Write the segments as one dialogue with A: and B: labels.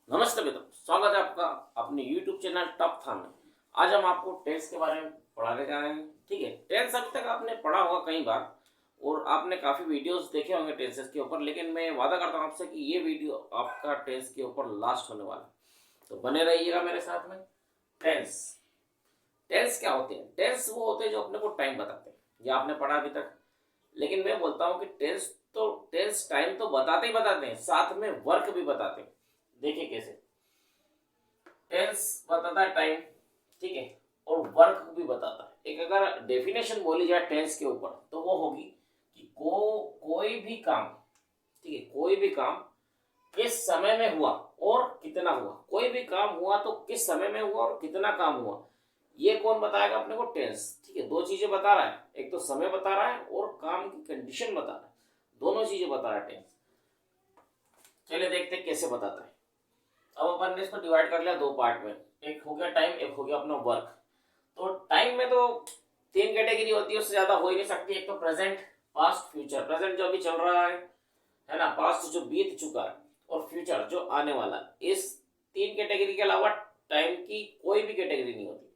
A: नमस्ते मित्रों, स्वागत है आपका अपने YouTube चैनल टॉप था में। आज हम आपको टेंस के बारे में पढ़ाने जा रहे हैं। ठीक है, टेंस अभी तक आपने पढ़ा होगा कई बार और आपने काफ़ी वीडियोस देखे होंगे टेंसेस के ऊपर, लेकिन मैं वादा करता हूँ आपसे कि ये वीडियो आपका टेंस के ऊपर लास्ट होने वाला है। तो बने रहिएगा मेरे साथ में। टेंस टेंस क्या होते हैं? टेंस वो होते हैं जो अपने को टाइम बताते हैं। ये आपने पढ़ा अभी तक, लेकिन मैं बोलता हूँ कि टेंस टाइम तो बताते ही बताते हैं, साथ में वर्क भी बताते हैं। देखिए कैसे। टेंस बताता है टाइम, ठीक है, और वर्क भी बताता है। एक अगर डेफिनेशन बोली जाए टेंस के ऊपर तो वो होगी कि कोई भी काम, ठीक है, कोई भी काम किस समय में हुआ और कितना हुआ। कोई भी काम हुआ तो किस समय में हुआ और कितना काम हुआ, ये कौन बताएगा अपने को? टेंस। ठीक है, दो चीजें बता रहा है, एक तो समय बता रहा है और काम की कंडीशन बता रहा है। दोनों चीजें बता रहा है टेंस। चलिए देखते हैं कैसे बताता है। अब अपन ने इसको डिवाइड कर लिया दो पार्ट में, एक हो गया टाइम, एक हो गया अपना वर्क। तो टाइम में तो तीन कैटेगरी होती है, उससे ज्यादा हो ही नहीं सकती। एक तो प्रेजेंट, पास्ट, फ्यूचर। प्रेजेंट जो अभी चल रहा है ना, पास्ट जो बीत चुका है, और फ्यूचर जो आने वाला है। इस तीन कैटेगरी के अलावा टाइम की कोई भी कैटेगरी नहीं होती।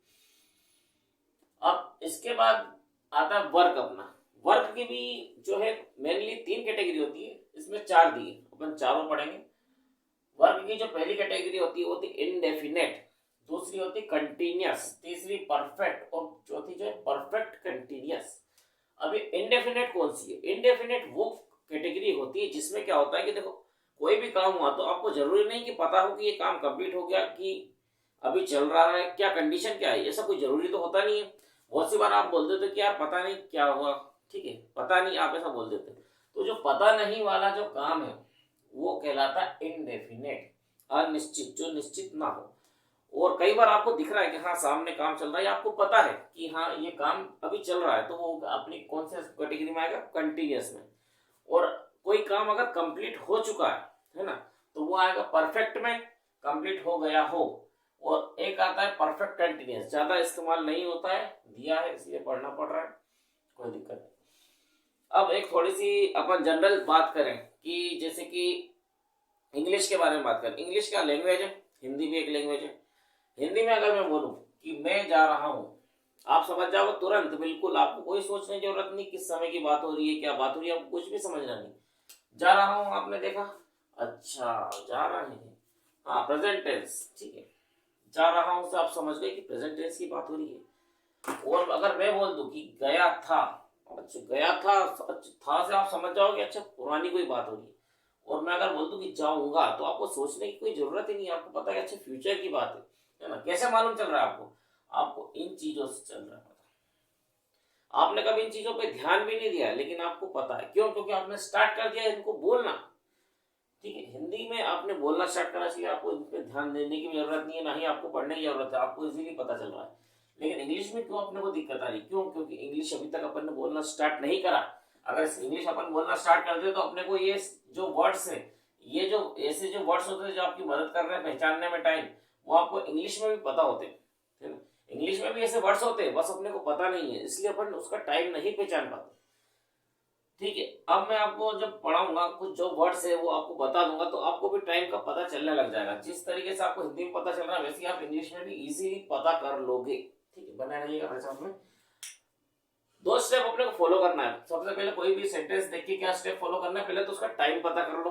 A: अब इसके बाद आता है वर्क अपना। वर्क की भी जो है मेनली तीन कैटेगरी होती है, इसमें चार दी है, अपन चारों पढ़ेंगे। वर्क की जो पहली कैटेगरी होती है वो होती इनडेफिनेट, दूसरी होती कंटिन्यूअस, तीसरी परफेक्ट, और चौथी जो है परफेक्ट कंटिन्यूअस। अभी इनडेफिनेट कौन सी है? इनडेफिनेट वो कैटेगरी होती है जिसमें क्या होता है कि देखो, कोई भी काम हुआ तो आपको जरूरी नहीं कि पता हो कि ये काम कंप्लीट हो गया, कि अभी चल रहा है, क्या कंडीशन क्या है, ऐसा कोई जरूरी तो होता नहीं है। बहुत सी बार आप बोल देते कि यार पता नहीं क्या हुआ, ठीक है, पता नहीं, आप ऐसा बोल देते। तो जो पता नहीं वाला जो काम है वो कहलाता है इनडेफिनेट, अनिश्चित, जो निश्चित ना हो। और कई बार आपको दिख रहा है कि हाँ सामने काम चल रहा है, आपको पता है कि हाँ ये काम अभी चल रहा है, तो वो अपनी कौन से कैटेगरी में आएगा? कंटिन्यूअस में। और कोई काम अगर कंप्लीट हो चुका है ना, तो वो आएगा परफेक्ट में, कंप्लीट हो गया हो। और एक आता है परफेक्ट कंटिन्यूअस, ज्यादा इस्तेमाल नहीं होता है, दिया है इसलिए पढ़ना पड़ रहा है, कोई दिक्कत नहीं। अब एक थोड़ी सी अपन जनरल बात करें कि जैसे कि इंग्लिश के बारे में बात करें। इंग्लिश क्या लैंग्वेज है? हिंदी भी एक लैंग्वेज है। हिंदी में अगर मैं बोलूं कि मैं जा रहा हूं, आप समझ जाओगे तुरंत, बिल्कुल आपको कोई सोचने की जरूरत नहीं किस समय की बात हो रही है, क्या बात हो रही है, आपको कुछ भी समझना नहीं। जा रहा हूं, आपने देखा, अच्छा जा रहे हैं, हाँ प्रेजेंट टेंस, ठीक है। जा रहा हूं से आप समझ गए कि प्रेजेंट टेंस की बात हो रही है। और अगर मैं बोल दूं कि गया था, अच्छा गया था, अच्छा था से आप समझ जाओगे अच्छा पुरानी कोई बात हो रही है। और मैं अगर बोल दूं कि जाऊंगा, तो आपको सोचने की कोई जरूरत ही नहीं है, आपको पता है अच्छा फ्यूचर की बात है ना। कैसे मालूम चल रहा है आपको? आपको इन चीजों से चल रहा है पता। आपने कभी इन चीजों पे ध्यान भी नहीं दिया, लेकिन आपको पता है। क्यों? क्योंकि आपने स्टार्ट कर दिया इनको बोलना। ठीक है, हिंदी में आपने बोलना स्टार्ट करना चाहिए, आपको इन पे ध्यान देने की जरूरत नहीं है, ना ही आपको पढ़ने की जरूरत है, आपको इजीली पता चल रहा है। लेकिन इंग्लिश में क्यों अपने को दिक्कत आ रही? क्यों? क्योंकि इंग्लिश अभी तक अपन ने बोलना स्टार्ट नहीं करा। अगर इंग्लिश अपन बोलना स्टार्ट कर दे तो अपने को ये जो वर्ड्स है, ये जो ऐसे जो वर्ड्स होते हैं जो आपकी मदद कर रहे हैं पहचानने में टाइम, वो आपको इंग्लिश में भी पता होते हैं, है ना। इंग्लिश में भी ऐसे वर्ड्स होते हैं, बस अपने को पता नहीं है, इसलिए अपन उसका टाइम नहीं पहचान पाते। ठीक है, अब मैं आपको जब पढ़ाऊंगा कुछ जो वर्ड्स है वो आपको बता दूंगा, तो आपको भी टाइम का पता चलने लग जाएगा। जिस तरीके से आपको हिंदी में पता चल रहा है, वैसे ही आप इंग्लिश में भी इजीली पता कर लोगे। ठीक है, बना रहिएगा मेरे साथ में। दो स्टेप अपने को फॉलो करना है। सबसे पहले कोई भी सेंटेंस देख के क्या स्टेप फॉलो करना है? पहले तो उसका टाइम पता कर लो,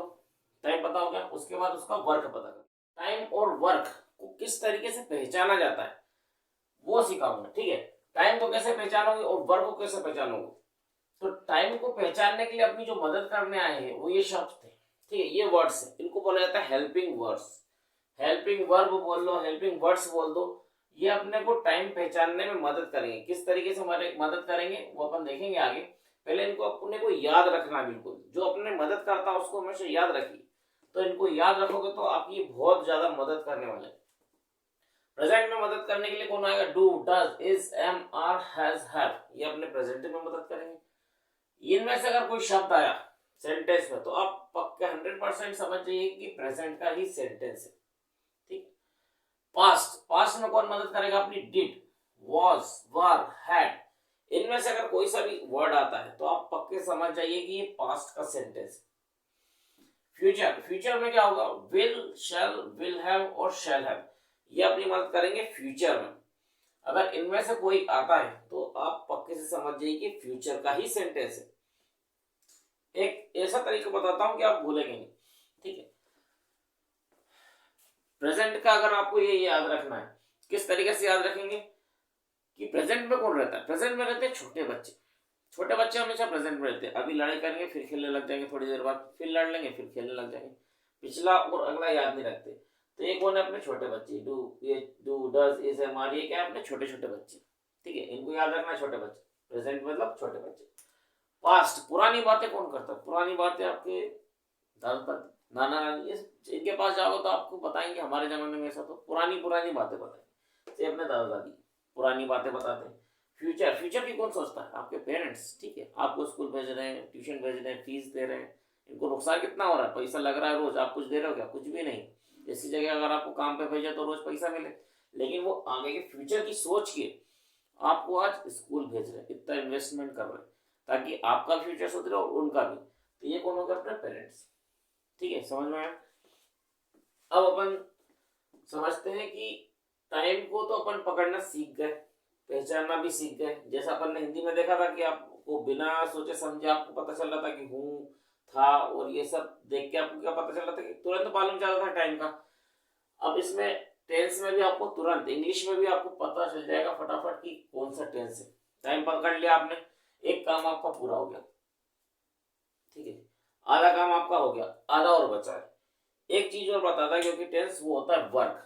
A: टाइम पता हो गया, उसके बाद उसका वर्क पता कर। टाइम और वर्क को किस तरीके से पहचाना जाता है वो सिखाऊंगा, ठीक है। टाइम को कैसे पहचानोगे और वर्क को कैसे पहचानोगे? तो टाइम को पहचानने के लिए अपनी जो मदद करने आए हैं वो ये शब्द थे, ठीक है, ये वर्ड्स है, इनको बोला जाता है हेल्पिंग वर्ड्स। हेल्पिंग वर्ब बोल लो, हेल्पिंग वर्ड्स बोल दो। ये अपने को टाइम पहचानने में मदद करेंगे। किस तरीके से हमारे मदद करेंगे वो अपन देखेंगे आगे। पहले इनको अपने को याद रखना, बिल्कुल जो अपने मदद करता है उसको हमेशा याद रखिए। तो इनको याद रखोगे तो आपकी बहुत ज्यादा मदद करने वाले। प्रेजेंट में मदद करने के लिए कौन आएगा? Do, does, is, am, are, has, have, ये अपने प्रेजेंट में मदद करेंगे। इनमें से अगर कोई शब्द आया सेंटेंस में तो आप पक्के 100% समझ जाइए कि प्रेजेंट का ही सेंटेंस है। ठीक। पास्ट, पास्ट में कौन मदद करेगा? अपनी डिड, वॉज, वर, हैड। इनमें से अगर कोई सा भी वर्ड आता है तो आप पक्के समझ जाइए कि ये पास्ट का सेंटेंस है। फ्यूचर, फ्यूचर में क्या होगा, विल, शैल, विल हैव और शैल हैव, ये अपनी मदद करेंगे फ्यूचर में। अगर इनमें से कोई आता है तो आप पक्के से समझ जाइए कि फ्यूचर का ही सेंटेंस है। एक ऐसा तरीका बताता हूं कि आप भूलेंगे नहीं, ठीक है। प्रेजेंट का अगर आपको ये याद रखना है, किस तरीके से याद रखेंगे कि प्रेजेंट में कौन रहता है, प्रेजेंट में रहते हैं छोटे बच्चे। छोटे बच्चे हमेशा प्रेजेंट में रहते हैं, अभी लड़ाई करेंगे फिर खेलने लग जाएंगे, थोड़ी देर बाद फिर लड़ लेंगे फिर खेलने लग जाएंगे, पिछला और अगला याद नहीं रखते। तो ये कौन है, अपने छोटे बच्चे, डू, ये do, does, is, am, are, ये क्या है, अपने छोटे छोटे बच्चे, ठीक है, इनको याद रखना, छोटे बच्चे। प्रेजेंट मतलब छोटे बच्चे। पास्ट, पुरानी बातें कौन करता है, पुरानी बातें आपके दादा नाना नानी, इनके पास जाओगे तो आपको बताएंगे हमारे जमाने में ऐसा, तो पुरानी पुरानी बातें बताएंगे, तो अपने दादा दादी पुरानी बातें बताते हैं। फ्यूचर, फ्यूचर की कौन सोचता है, आपके पेरेंट्स, ठीक है, आपको स्कूल भेज रहे हैं, ट्यूशन भेज रहे हैं, फीस दे रहे हैं, इनको नुकसान कितना हो रहा है, पैसा लग रहा है रोज, आप कुछ दे रहे हो क्या, कुछ भी नहीं। इसी जगह अगर आपको काम पे भेजा तो रोज पैसा मिले, लेकिन वो आगे के फ्यूचर की सोच के आपको आज स्कूल भेज रहे हैं, इतना इन्वेस्टमेंट कर रहे हैं ताकि आपका फ्यूचर सुधरे और उनका भी। तो ये कौन होगा, अपने पेरेंट्स, ठीक है, समझ में आया। अब अपन समझते हैं कि टाइम को तो अपन पकड़ना सीख गए, पहचानना भी सीख गए। जैसा अपन ने हिंदी में देखा था कि आपको बिना सोचे समझे आपको पता चल रहा था कि हूँ, था, और ये सब देख के आपको क्या पता चल रहा था कि तुरंत मालूम चल रहा था टाइम का। अब इसमें टेंस में भी आपको तुरंत, इंग्लिश में भी आपको पता चल जाएगा फटाफट कि कौन सा टेंस है। टाइम पकड़ लिया आपने, एक काम आपका पूरा हो गया, ठीक है, आधा काम आपका हो गया, आधा और बचा है। एक चीज और बताता है, क्योंकि टेंस वो होता है वर्क।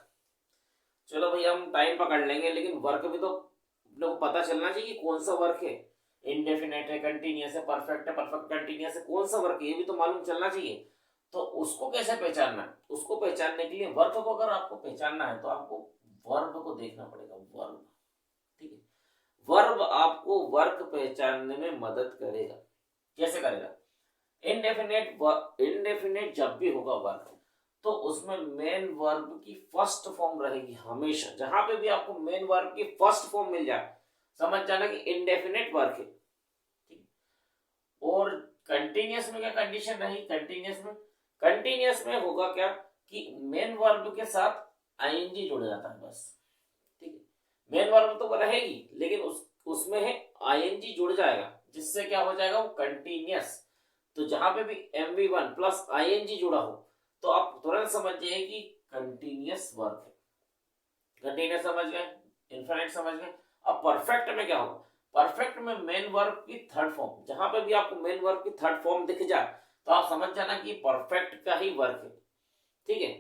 A: चलो भैया हम टाइम पकड़ लेंगे, लेकिन वर्क भी तो अपने को पता चलना चाहिए कि कौन सा वर्क है, इंडेफिनेट है, कंटिन्यूअस है, परफेक्ट है, परफेक्ट कंटिन्यूअस है, कौन सा वर्क है ये भी तो मालूम चलना चाहिए। तो उसको कैसे पहचानना है, उसको पहचानने के लिए वर्क को अगर आपको पहचानना है तो आपको वर्ब को देखना पड़ेगा, वर्ब, ठीक है। वर्ब आपको वर्क पहचानने में मदद करेगा। कैसे करेगा, इंडेफिनेट जब भी होगा वर्क तो उसमें मेन वर्ब की फर्स्ट फॉर्म रहेगी हमेशा। जहां पे भी आपको मेन वर्ब की फर्स्ट फॉर्म मिल जाए समझ जाना कि इंडेफिनेट वर्क है, ठीक। और कंटिन्यूअस में क्या कंडीशन रही, कंटिन्यूअस में होगा क्या कि मेन वर्ब के साथ आईएनजी जुड़ जाता है बस, ठीक है। मेन वर्ब तो वो रहेगी लेकिन उसमें है आईएनजी जुड़ जाएगा, जिससे क्या हो जाएगा वो कंटिन्यूअस। तो जहां पे भी MV1 प्लस आईएनजी जुड़ा हो तो आप तुरंत समझ जाइए कि कंटिन्यूअस वर्क है। कंटिन्यूअस समझ गए, इनफिनिट समझ गए। अब परफेक्ट में क्या होगा, परफेक्ट में मेन वर्ब की थर्ड फॉर्म, जहां पे भी आपको मेन वर्ब की थर्ड फॉर्म दिख जाए तो आप समझ जाना कि परफेक्ट का ही वर्क है, ठीक है।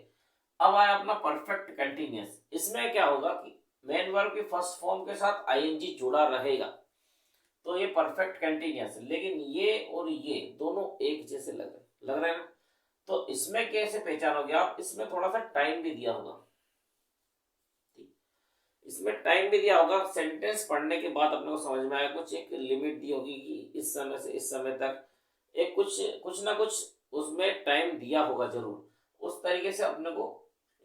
A: अब आया अपना परफेक्ट कंटिन्यूअस, इसमें क्या होगा कि मेन वर्ब की फर्स्ट फॉर्म के साथ आईएनजी जुड़ा रहेगा, तो ये परफेक्ट कंटिन्यूअस है। लेकिन ये और ये दोनों एक जैसे लग रहे हैं ना, तो इसमें कैसे पहचानोगे आप, इसमें थोड़ा सा टाइम भी दिया होगा, इसमें टाइम भी दिया होगा। सेंटेंस पढ़ने के बाद अपने को समझ में आया, कुछ एक लिमिट दी होगी कि इस समय से इस समय तक, एक कुछ ना कुछ उसमें टाइम दिया होगा जरूर, उस तरीके से अपने को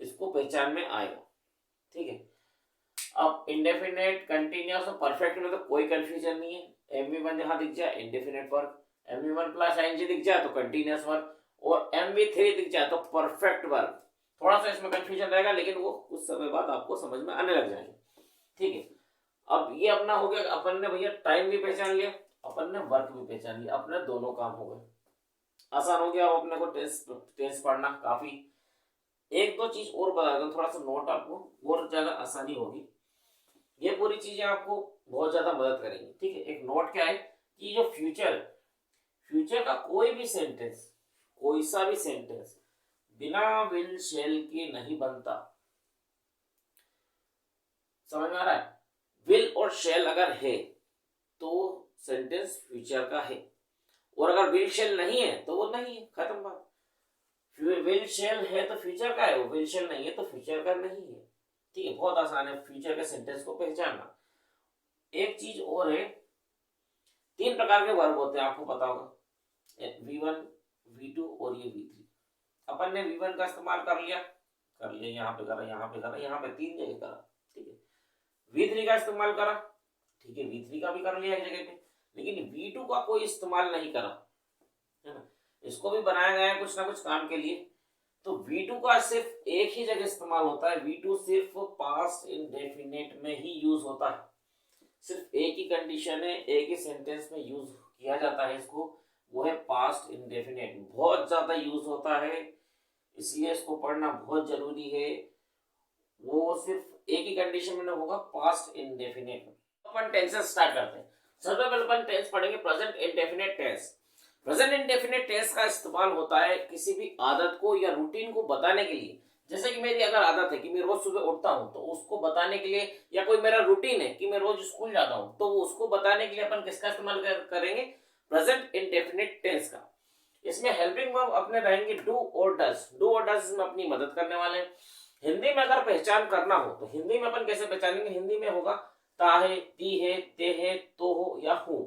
A: इसको पहचान में आएगा, ठीक है। अब इंडेफिनेट, कंटिन्यूअस और परफेक्ट में तो कोई कंफ्यूजन नहीं है। MV1 जहां दिख जाए indefinite work, MV1 plus ING दिख जाए तो कंटिन्यूअस वर्क, और MV3 दिख जाए तो परफेक्ट वर्क। थोड़ा सा इसमें कंफ्यूजन रहेगा लेकिन वो कुछ समय बाद आपको समझ में आने लग जाएंगे, ठीक है। अब ये अपना हो गया, अपन ने भैया टाइम भी पहचान लिया, अपन ने वर्क भी पहचान लिया, अपने दोनों काम हो गए, आसान हो गया। अब अपने को टेंस पढ़ना काफी। एक दो चीज और बता दूं, थोड़ा सा नोट आपको और ज्यादा आसानी होगी, ये पूरी चीजें आपको बहुत ज्यादा मदद करेंगी, ठीक है। एक नोट क्या है कि जो फ्यूचर का कोई भी सेंटेंस, कोई सा भी सेंटेंस बिना विल शेल के नहीं बनता, समझ में आ रहा है। विल और शेल अगर है तो सेंटेंस फ्यूचर का है, और अगर विल शेल नहीं है तो वो नहीं है, खत्म बात। विल शेल है तो फ्यूचर का है, वो विल शेल नहीं है तो फ्यूचर का नहीं है, ठीक है। बहुत आसान है फ्यूचर के सेंटेंस को पहचानना। एक चीज और है, 3 प्रकार के वर्ब होते हैं, आपको पता होगा, V1, V2 और ये V3। अपन ने V1 का इस्तेमाल कर लिया, यहाँ पे करा, यहाँ पे करा, यहाँ पे 3 जगह करा, ठीक है। V3 का इस्तेमाल करा, ठीक है, V3 का भी कर लिया एक जगह पे, लेकिन V2 का कोई इस्तेमाल नहीं करा, है ना। इसको भी बनाया गया है कुछ ना कुछ काम के लिए। तो V2 का सिर्फ एक ही जगह इस्तेमाल होता है, V2 सिर्फ पास्ट इंडेफिनिट में ही यूज होता है। सिर्फ एक ही कंडीशन है, एक ही सेंटेंस में यूज किया जाता है इसको, वो है पास्ट इंडेफिनिट। बहुत ज्यादा यूज होता है, इसलिए इसको पढ़ना बहुत जरूरी है। वो सिर्फ एक ही कंडीशन में होगा, पास्ट इंडेफिनिट। अपन टेंसेस स्टार्ट करते हैं। सबसे पहले अपन टेंस पढ़ेंगे present indefinite tense. Present indefinite tense का इस्तेमाल होता है किसी भी आदत को या रूटीन को बताने के लिए। जैसे कि मेरी अगर आदत है कि मैं रोज सुबह उठता हूं, तो उसको बताने के लिए, या कोई मेरा रूटीन है कि मैं रोज स्कूल जाता हूं, तो उसको बताने के लिए अपन किसका इस्तेमाल करेंगे, प्रेजेंट इंडेफिनिट टेंस का। इसमें हेल्पिंग वर्ब अपने रहेंगे डू और डज। डू और डज में अपनी मदद करने वाले हैं। हिंदी में अगर पहचान करना हो तो हिंदी में अपन कैसे पहचानेंगे, हिंदी में होगा ता है, ती है, ते है, तो हो या हूं।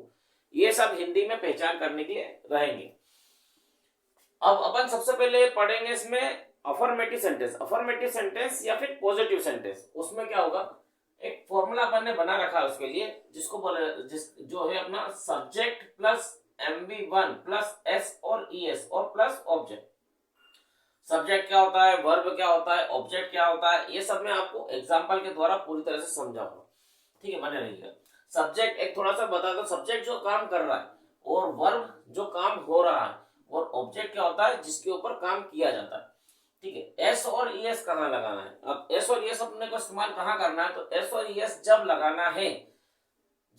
A: ये सब हिंदी में पहचान करने के लिए रहेंगे। अब अपन सबसे पहले पढ़ेंगे इसमें अफर्मेटिव सेंटेंस। अफर्मेटिव सेंटेंस या फिर पॉजिटिव सेंटेंस, उसमें क्या होगा, एक फॉर्मूला अपन ने बना रखा है उसके लिए, जिसको बोले जो है अपना subject plus MV1 plus S और ES और प्लस ऑब्जेक्ट। सब्जेक्ट क्या होता है, वर्ब क्या होता है, ऑब्जेक्ट क्या होता है, ये सब मैं आपको एग्जांपल के द्वारा पूरी तरह से समझाऊंगा। ठीक है, बने रहिएगा। सब्जेक्ट एक थोड़ा सा बता दो, सब्जेक्ट जो काम कर रहा है, और वर्ब जो काम हो रहा है, और ऑब्जेक्ट क्या होता है जिसके ऊपर काम किया जाता है। ठीक है, एस और ES कहाँ लगाना है। अब एस और ES अपने को इस्तेमाल कहाँ करना है, तो एस और ES जब लगाना है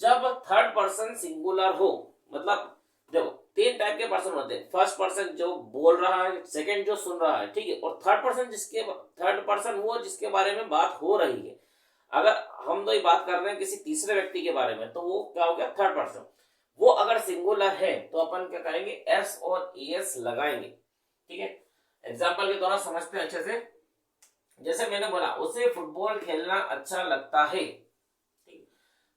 A: जब थर्ड पर्सन सिंगुलर हो। मतलब देखो, तीन टाइप के पर्सन होते हैं, फर्स्ट पर्सन जो बोल रहा है, सेकंड जो सुन रहा है, ठीक है, और थर्ड पर्सन वो जिसके बारे में बात हो रही है। अगर हम दो ही बात कर रहे हैं किसी तीसरे व्यक्ति के बारे में, तो वो क्या हो गया, थर्ड पर्सन। वो अगर सिंगुलर है तो अपन क्या करेंगे, एस और ES लगाएंगे। ठीक है, एग्जाम्पल के द्वारा समझते हैं अच्छे से। जैसे मैंने बोला, उसे फुटबॉल खेलना अच्छा लगता है। ठीक,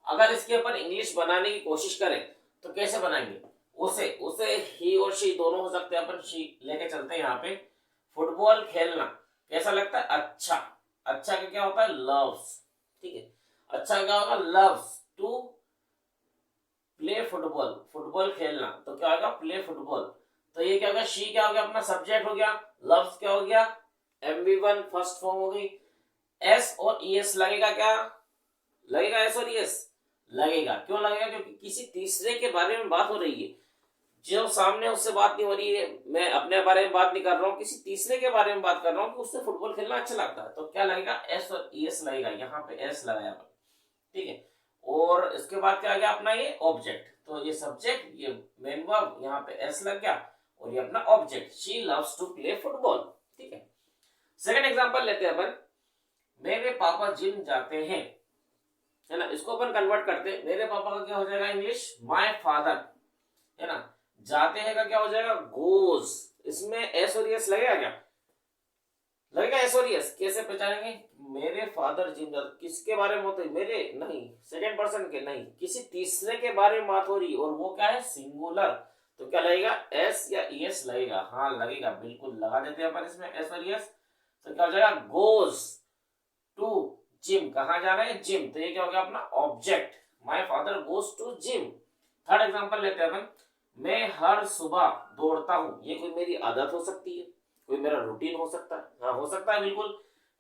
A: अगर इसके ऊपर इंग्लिश बनाने की कोशिश करें तो कैसे बनाएंगे, उसे ही और शी दोनों हो सकते हैं, अपन शी लेके चलते हैं यहाँ पे। फुटबॉल खेलना कैसा लगता है, अच्छा। अच्छा का क्या होता है, लव्स। ठीक है, अच्छा क्या होगा, loves to play football. Football खेलना तो क्या होगा, प्ले फुटबॉल। तो ये क्या होगा, शी क्या हो गया, अपना सब्जेक्ट हो गया, लव्स क्या हो गया, MV1 फर्स्ट फॉर्म हो गई। S और ES लगेगा, क्या लगेगा, S और ES लगेगा। क्यों लगेगा, क्योंकि किसी तीसरे के बारे में बात हो रही है। जो सामने उससे बात नहीं हो रही है, मैं अपने बारे में बात नहीं कर रहा हूँ, किसी तीसरे के बारे में बात कर रहा हूँ कि उससे फुटबॉल खेलना अच्छा लगता है, तो क्या लगेगा, S और ES लगेगा। यहाँ पे S लगाया। ठीक है, और इसके बाद क्या आ गया अपना ये ऑब्जेक्ट। तो ये सब्जेक्ट, ये मेन वर्ब, यहाँ पे S लग गया, और ये अपना object, she loves to play football. ठीक है, सेकंड एग्जांपल लेते हैं अपन। मेरे पापा जिम जाते हैं, है ना, इसको अपन कन्वर्ट करते हैं। मेरे पापा का क्या हो जाएगा इंग्लिश, माय फादर, है ना। जाते हैं का क्या हो जाएगा, गोज। इसमें S और ES लगेगा, क्या लगेगा, S और ES। कैसे पहचानेंगे, मेरे फादर जिम जाते, किसके बारे में होते हैं, मेरे नहीं, सेकंड पर्सन के नहीं, किसी तीसरे के बारे में बात हो रही है, और वो क्या है, सिंगुलर। तो क्या लगेगा, S या ES लगेगा। हाँ लगेगा, बिल्कुल लगा देते हैं अपन इसमें S और ES। तो क्या हो जाएगा, गोज टू जिम, कहाँ जा रहे हैं, जिम। तो ये क्या हो गया अपना object, my father goes to gym. Third example लेते हैं अपन। मैं हर सुबह दौड़ता हूँ, ये कोई मेरी आदत हो सकती है, कोई मेरा रूटीन हो सकता है, हाँ हो सकता है बिल्कुल।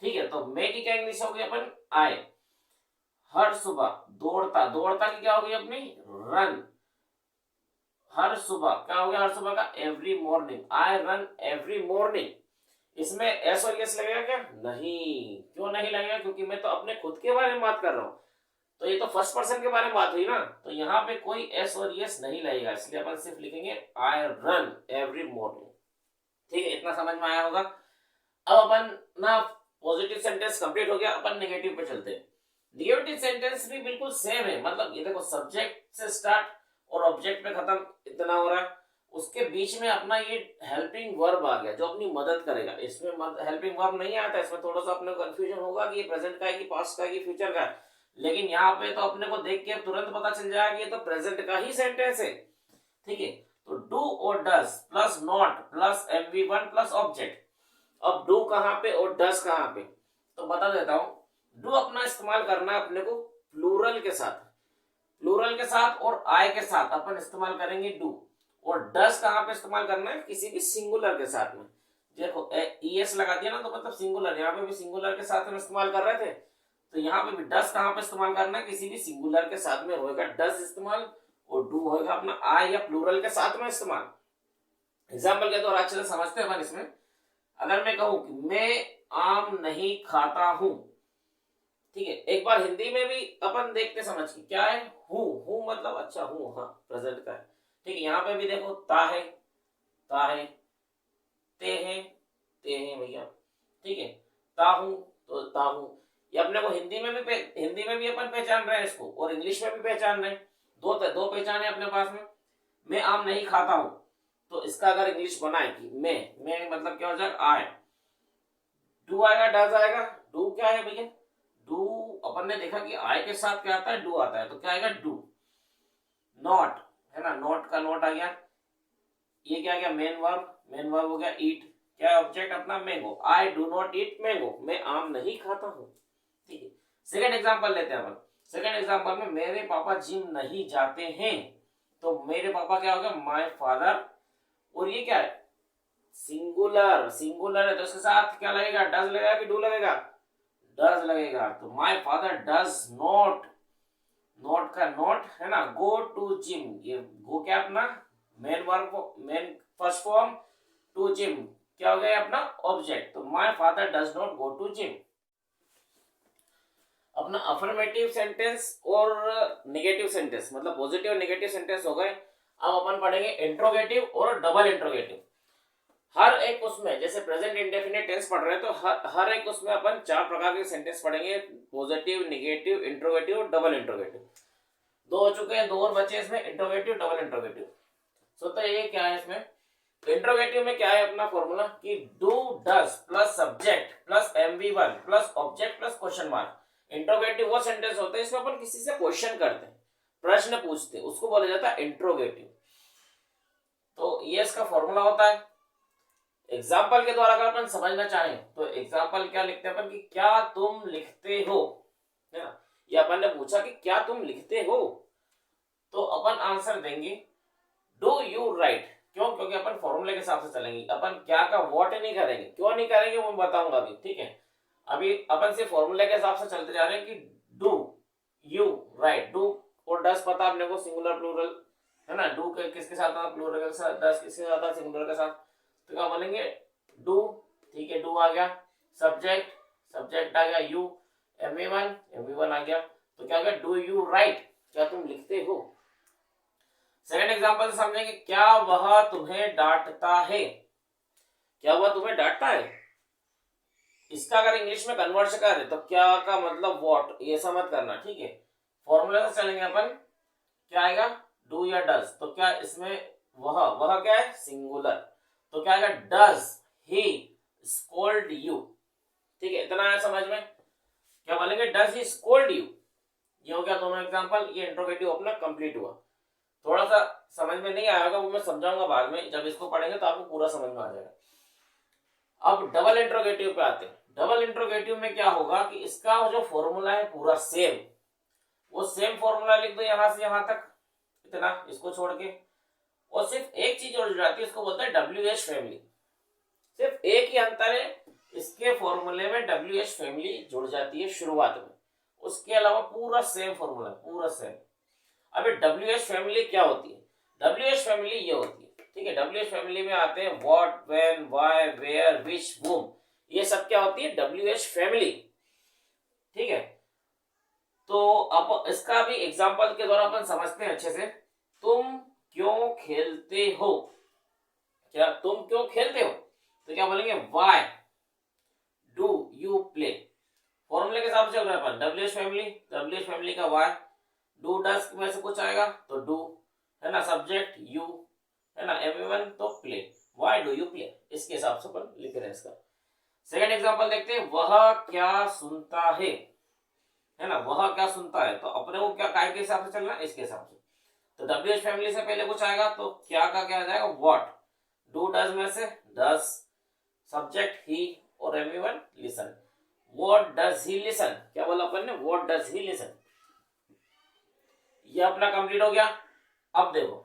A: ठीक है, तो मैं की क्या इंग्लिश हो गई अपन, आई। हर सुबह दौड़ता, दौड़ता की क्या हो गई अपनी, रन। हर सुबह क्या हो गया, हर सुबह का every morning, I run every morning. इसमें S और ES लगेगा क्या, नहीं। क्यों नहीं लगेगा, क्योंकि मैं तो अपने खुद के बारे में बात कर रहा हूँ, तो ये तो फर्स्ट पर्सन के बारे में बात हुई ना, तो यहाँ पे कोई S और ES नहीं लगेगा, इसलिए अपन सिर्फ लिखेंगे आई रन एवरी मॉर्निंग। ठीक है, इतना समझ में आया होगा। अब अपन ना पॉजिटिव सेंटेंस कंप्लीट हो गया, अपन नेगेटिव पे चलते हैं। नेगेटिव सेंटेंस भी बिल्कुल सेम है, मतलब ये देखो, सब्जेक्ट से स्टार्ट और ऑब्जेक्ट पे खत्म, इतना हो रहा है। उसके बीच में अपना ये हेल्पिंग वर्ब आ गया, जो अपनी मदद करेगा। इसमें हेल्पिंग वर्ब नहीं आता, इसमें थोड़ा सा अपने कंफ्यूजन होगा कि ये प्रेजेंट का है कि पास्ट का है कि फ्यूचर का है, लेकिन यहाँ पे तो अपने को देख के तुरंत पता चल जाएगा कि ये तो प्रेजेंट का ही सेंटेंस है। ठीक है, तो डू और does plus not plus MV1 plus object. अब डू कहाँ पे और डज कहाँ पे, तो बता देता हूं। डू अपना इस्तेमाल करना है अपने को प्लूरल के साथ, प्लूरल के साथ और आई के साथ अपन इस्तेमाल करेंगे डू। और डज कहाँ पे इस्तेमाल करना है, किसी भी सिंगुलर के साथ में। देखो ईएस लगा दिया ना तो मतलब सिंगुलर, यहाँ पे भी सिंगुलर के साथ में इस्तेमाल कर रहे थे, तो यहाँ पे भी डज कहाँ पे इस्तेमाल करना है, किसी भी सिंगुलर के साथ में होएगा डज इस्तेमाल, और डू होएगा अपना आई या प्लूरल के साथ में इस्तेमाल। एग्जाम्पल के द्वारा अच्छे से समझते हैं अपन इसमें। अगर मैं कहूं कि मैं आम नहीं खाता हूं, ठीक है, एक बार हिंदी में भी अपन देखते समझ के क्या है, हूं मतलब अच्छा हूं, हाँ प्रेजेंट का है, ठीक है। यहाँ पे भी देखो ता है, ते हैं भैया, ठीक है, ता हूं तो ता हूं। ये अपने को हिंदी में भी अपन पहचान रहे हैं इसको, और इंग्लिश में भी पहचान रहे हैं, दो पहचान है अपने पास में। मैं आम नहीं खाता हूं, तो इसका अगर इंग्लिश बनाए कि मैं मतलब क्या हो जाएगा, आई। डू आएगा, डज आएगा, डू क्या है भैया, डू अपन ने देखा कि आई के साथ क्या आता है, डू आता है, तो क्या आएगा डू। नॉट है ना, नॉट का नॉट आ गया, ये क्या आ गया, मेन वर्ब हो गया। ईट क्या है ऑब्जेक्ट अपना, mango, I do not eat mango, मैं आम नहीं खाता हूँ, ठीक है। सेकंड एग्जांपल लेते हैं अपन। सेकंड एग्जांपल में मेरे पापा जिम नहीं जाते हैं, तो मेरे पापा क्या हो गया, माय फादर, और ये क्या है सिंगुलर है, तो इसके साथ क्या लगेगा, डज लगेगा कि डू लगेगा, डज लगेगा। तो my father does not, not का नॉट है ना, गो टू जिम, ये गो क्या अपना main verb, main first form, to gym क्या हो गया अपना ऑब्जेक्ट, तो my father does not go to gym. अपना अफर्मेटिव सेंटेंस और नेगेटिव सेंटेंस, मतलब पॉजिटिव और नेगेटिव सेंटेंस हो गए। अब अपन पढ़ेंगे इंट्रोगेटिव और डबल इंट्रोगेटिव। हर एक उसमें जैसे प्रेजेंट इंडेफिनिट टेंस पढ़ रहे हैं, तो हर एक उसमें अपन 4 प्रकार के सेंटेंस पढ़ेंगे, पॉजिटिव, नेगेटिव, इंट्रोगेटिव और डबल इंट्रोगेटिव। 2 हो चुके हैं, 2 और बचे इसमें, इंट्रोगेटिव, डबल इंट्रोगेटिव। तो ये क्या है इसमें, इंट्रोगेटिव में क्या है अपना फॉर्मूला कि do does plus subject plus MV1 plus object plus question mark. Interrogative वो सेंटेंस होते हैं इसमें अपन किसी से क्वेश्चन करते हैं, प्रश्न पूछते हैं, उसको बोला जाता है इंट्रोगेटिव। तो ये इसका फॉर्मूला होता है। एग्जाम्पल के द्वारा अगर अपन समझना चाहें तो एग्जाम्पल क्या लिखते हैं अपन कि क्या तुम लिखते हो, है ना, ये अपन ने पूछा कि क्या तुम लिखते हो, तो अपन आंसर देंगे डू यू राइट। क्यों, क्योंकि अपन फॉर्मूले के हिसाब से चलेंगे, अपन क्या का वॉट नहीं करेंगे, क्यों नहीं करेंगे वो मैं बताऊंगा अभी, ठीक है। अभी अपन से फॉर्मूले के हिसाब से चलते जा रहे हैं कि डू यू राइट, डू और डस पता अपने को सिंगुलर प्लूरल है ना, डू किसके साथ आता प्लूरल के साथ, डस किसके साथ आता सिंगुलर के साथ, तो क्या बोलेंगे डू, ठीक है, डू आ गया, सब्जेक्ट आ गया यू, MV1 आ गया, तो क्या हो गया डू यू राइट, क्या तुम लिखते हो। सेकंड एग्जांपल समझेंगे, क्या वह तुम्हें डांटता है, क्या वह तुम्हें डांटता है। इसका अगर इंग्लिश में कन्वर्ट करें तो क्या का मतलब व्हाट, ये समझ करना, ठीक है। फॉर्मूला से चलेंगे अपन, क्या आएगा डू या डज, तो क्या इसमें वह क्या है सिंगुलर, तो क्या आएगा डज ही स्कोल्ड यू, ठीक है, इतना है समझ में। क्या बोलेंगे डज ही स्कोल्ड यू, ये हो गया दोनों एग्जांपल। ये इंट्रोगेटिव अपना कंप्लीट हुआ। थोड़ा सा समझ में नहीं आएगा वो मैं समझाऊंगा बाद में, जब इसको पढ़ेंगे तो आपको पूरा समझ में आ जाएगा। अब डबल इंट्रोगेटिव पे आते हैं। डबल इंट्रोगेटिव में क्या होगा कि इसका जो फॉर्मूला है पूरा सेम, वो सेम फॉर्मूला लिख दो यहां से यहां तक, इतना इसको छोड़ के, और सिर्फ एक चीज जुड़ जाती है, इसको बोलते हैं WH फैमिली। सिर्फ एक ही अंतर है, इसके फॉर्मूले में WH फैमिली जुड़ जाती है शुरुआत में, उसके अलावा पूरा सेम फॉर्मूला, पूरा सेम। अभी WH फैमिली क्या होती है, WH फैमिली ये होती है, ठीक है। WH फैमिली में आते हैं what, when, why, where, which, whom, ये सब क्या होती है WH फैमिली, ठीक है। तो अब इसका भी एग्जांपल के द्वारा अपन समझते हैं अच्छे से। तुम क्यों खेलते हो, क्या तुम क्यों खेलते हो, तो क्या बोलेंगे व्हाई डू यू प्ले। फॉर्मूले के हिसाब से चल रहा है अपन, WH फैमिली का व्हाई, डू डस में से कुछ आएगा तो डू है ना, सब्जेक्ट यू है ना, MV1 तो play, why do you play, इसके हिसाब से अपन लिख रहे हैं इसका। सेकंड एग्जांपल देखते हैं, वह क्या सुनता है ना, वह क्या सुनता है, तो अपने को क्या काय के हिसाब से चलना है, इसके हिसाब से। तो WH फैमिली से पहले कुछ आएगा तो क्या का क्या आ जाएगा व्हाट, डू डज में से डज, सब्जेक्ट ही और MV1 listen, what does he listen, क्या बोला अपन ने व्हाट डज ही लिसन। ये अपना कंप्लीट हो गया। अब देखो